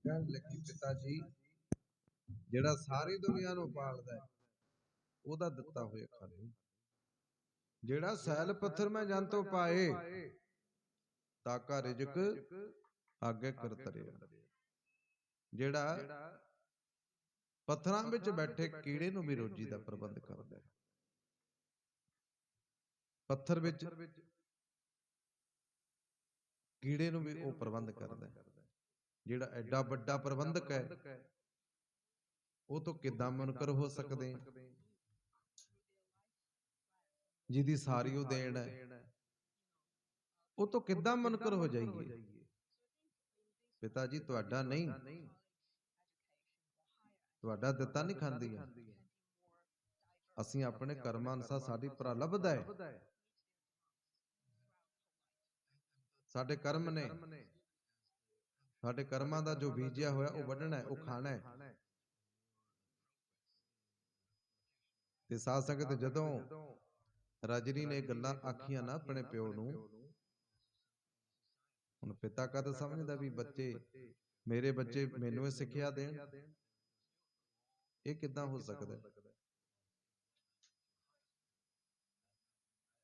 ਕਹਿਣ ਲੱਗੀ ਪਿਤਾ ਜੀ, ਜਿਹੜਾ ਸਾਰੀ ਦੁਨੀਆ ਨੂੰ ਪਾਲਦਾ ਹੈ, ਉਹਦਾ ਦਿੱਤਾ ਹੋਇਆ ਖਾਣੇ। ਜਿਹੜਾ ਸੈਲ ਪੱਥਰ ਮੈਂ ਜਨ ਤੋਂ ਪਾਏ, ਤਾਕਾ ਰਿਜਕ ਆਗੇ ਕਰ ਤਰਿਆ। ਜਿਹੜਾ ਪੱਥਰਾਂ ਵਿੱਚ ਬੈਠੇ ਕੀੜੇ ਨੂੰ ਵੀ ਰੋਜੀ ਦਾ ਪ੍ਰਬੰਧ ਕਰਦਾ ਹੈ। ਪੱਥਰ ਵਿੱਚ ਕੀੜੇ ਨੂੰ ਵੀ ਉਹ ਪ੍ਰਬੰਧ ਕਰਦਾ ਹੈ। ਜਿਹੜਾ ਐਡਾ ਵੱਡਾ ਪ੍ਰਬੰਧਕ ਹੈ, ਉਹ ਤੋਂ ਕਿੱਦਾਂ ਮੁਨਕਰ ਹੋ ਸਕਦੇ, ਜਿਹਦੀ ਸਾਰੀ ਉਹ ਦੇਣ ਹੈ, ਉਹ ਤੋਂ ਕਿੱਦਾਂ ਮੁਨਕਰ ਹੋ ਜਾਈਏ। ਪਿਤਾ ਜੀ ਤੁਹਾਡਾ ਨਹੀਂ, ਤੁਹਾਡਾ ਦਿੱਤਾ ਨਹੀਂ ਖਾਂਦੀ ਹੈ, ਅਸੀਂ ਆਪਣੇ ਕਰਮਾਂ ਅਨੁਸਾਰ ਸਾਡੀ ਪ੍ਰਲਬਧ ਹੈ। ਸਾਡੇ ਕਰਮ ਨੇ, ਸਾਡੇ ਕਰਮਾਂ ਦਾ ਜੋ ਬੀਜਿਆ ਹੋਇਆ ਉਹ ਵੱਢਣਾ ਹੈ, ਉਹ ਖਾਣਾ ਹੈ। ਤੇ ਸਾਧ ਸੰਗਤ ਜਦੋਂ ਰਜਨੀ ਨੇ ਗੱਲਾਂ ਆਖੀਆਂ ਨਾ ਆਪਣੇ ਪਿਓ ਨੂੰ, ਹੁਣ ਪਿਤਾ ਕਦ ਸਮਝਦਾ ਵੀ ਬੱਚੇ ਮੇਰੇ ਬੱਚੇ ਮੈਨੂੰ ਇਹ ਸਿੱਖਿਆ ਦੇਣ, ਇਹ ਕਿੱਦਾਂ ਹੋ ਸਕਦਾ ਹੈ?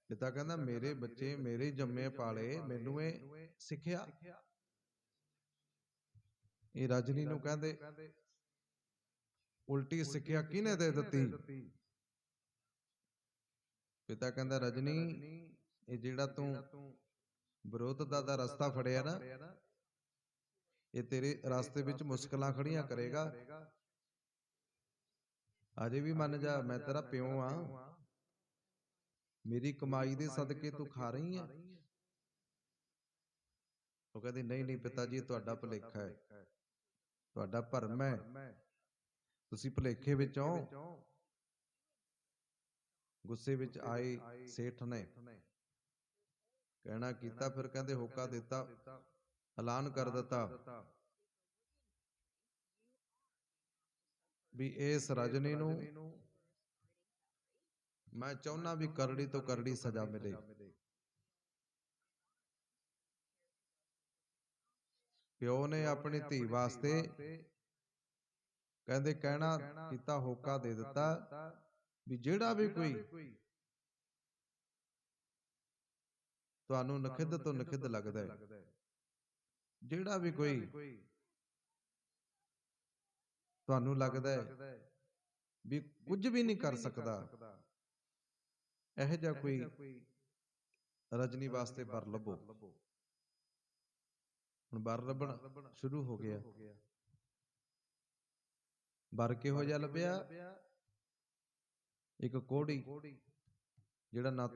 ਪਿਤਾ ਕਹਿੰਦਾ ਮੇਰੇ ਬੱਚੇ ਮੇਰੇ ਜੰਮੇ ਪਾਲੇ, ਮੈਨੂੰ ਇਹ ਸਿੱਖਿਆ। ਇਹ ਰਜਨੀ ਨੂੰ ਕਹਿੰਦੇ ਉਲਟੀ ਸਿੱਖਿਆ ਕਿਹਨੇ ਦੇ ਦਿੱਤੀ? ਪਿਤਾ ਕਹਿੰਦਾ ਰਜਨੀ, ਇਹ ਜਿਹੜਾ ਤੂੰ ਵਿਰੋਧਤਾ ਦਾ ਰਸਤਾ ਫੜਿਆ ਨਾ, ਇਹ ਤੇਰੇ ਰਸਤੇ ਵਿੱਚ ਮੁਸ਼ਕਲਾਂ ਖੜੀਆਂ ਕਰੇਗਾ। ਅਜੇ ਵੀ ਮੰਨ ਜਾ, ਮੈਂ ਤੇਰਾ ਪਿਓ ਆ, ਮੇਰੀ ਕਮਾਈ ਦੇ ਸਦਕੇ ਤੂੰ ਖਾ ਰਹੀ ਹੈ। ਉਹ ਕਹਿੰਦੀ ਨਹੀਂ ਨਹੀਂ ਪਿਤਾ ਜੀ, ਤੁਹਾਡਾ ਭੁਲੇਖਾ ਹੈ, ਤੁਹਾਡਾ ਭਰਮ ਹੈ, ਤੁਸੀਂ ਭੁਲੇਖੇ ਵਿੱਚ ਹੋ। ਗੁੱਸੇ ਵਿੱਚ ਆਏ ਸੇਠ ਨੇ ਕਹਿਣਾ ਕੀਤਾ, ਫਿਰ ਕਹਿੰਦੇ ਹੋਕਾ ਦਿੱਤਾ, ਐਲਾਨ ਕਰ ਦਿੱਤਾ ਵੀ ਇਸ ਰਜਨੀ ਨੂੰ ਮੈਂ ਚਾਹੁੰਦਾ ਵੀ ਕਰੜੀ ਤੋਂ ਕਰੜੀ ਸਜ਼ਾ ਮਿਲੇ। ਪਿਓ ਨੇ ਆਪਣੀ ਧੀ ਵਾਸਤੇ ਕਹਿੰਦੇ ਕਹਿਣਾ ਕੀਤਾ, ਹੋਕਾ ਦੇ ਦਿੱਤਾ ਵੀ ਜਿਹੜਾ ਵੀ ਕੋਈ ਤੁਹਾਨੂੰ ਨਖਿੱਧ ਤੋਂ ਨਖਿੱਧ ਲੱਗਦਾ ਹੈ, ਜਿਹੜਾ ਵੀ ਕੋਈ ਤੁਹਾਨੂੰ ਲੱਗਦਾ ਹੈ ਵੀ ਕੁਝ ਵੀ ਨਹੀਂ ਕਰ ਸਕਦਾ, ਇਹੋ ਜਿਹਾ ਕੋਈ ਰਜਨੀ ਵਾਸਤੇ ਵਰ ਲੱਭੋ। ਹੁਣ ਵਰ ਲੱਭਣ ਸ਼ੁਰੂ ਹੋ ਗਿਆ। ਵਰ ਕਿਹੋ ਜਿਹਾ ਲੱਭਿਆ? ਇੱਕ ਕੋਹੜੀ ਜਿਹੜਾ ਨਾ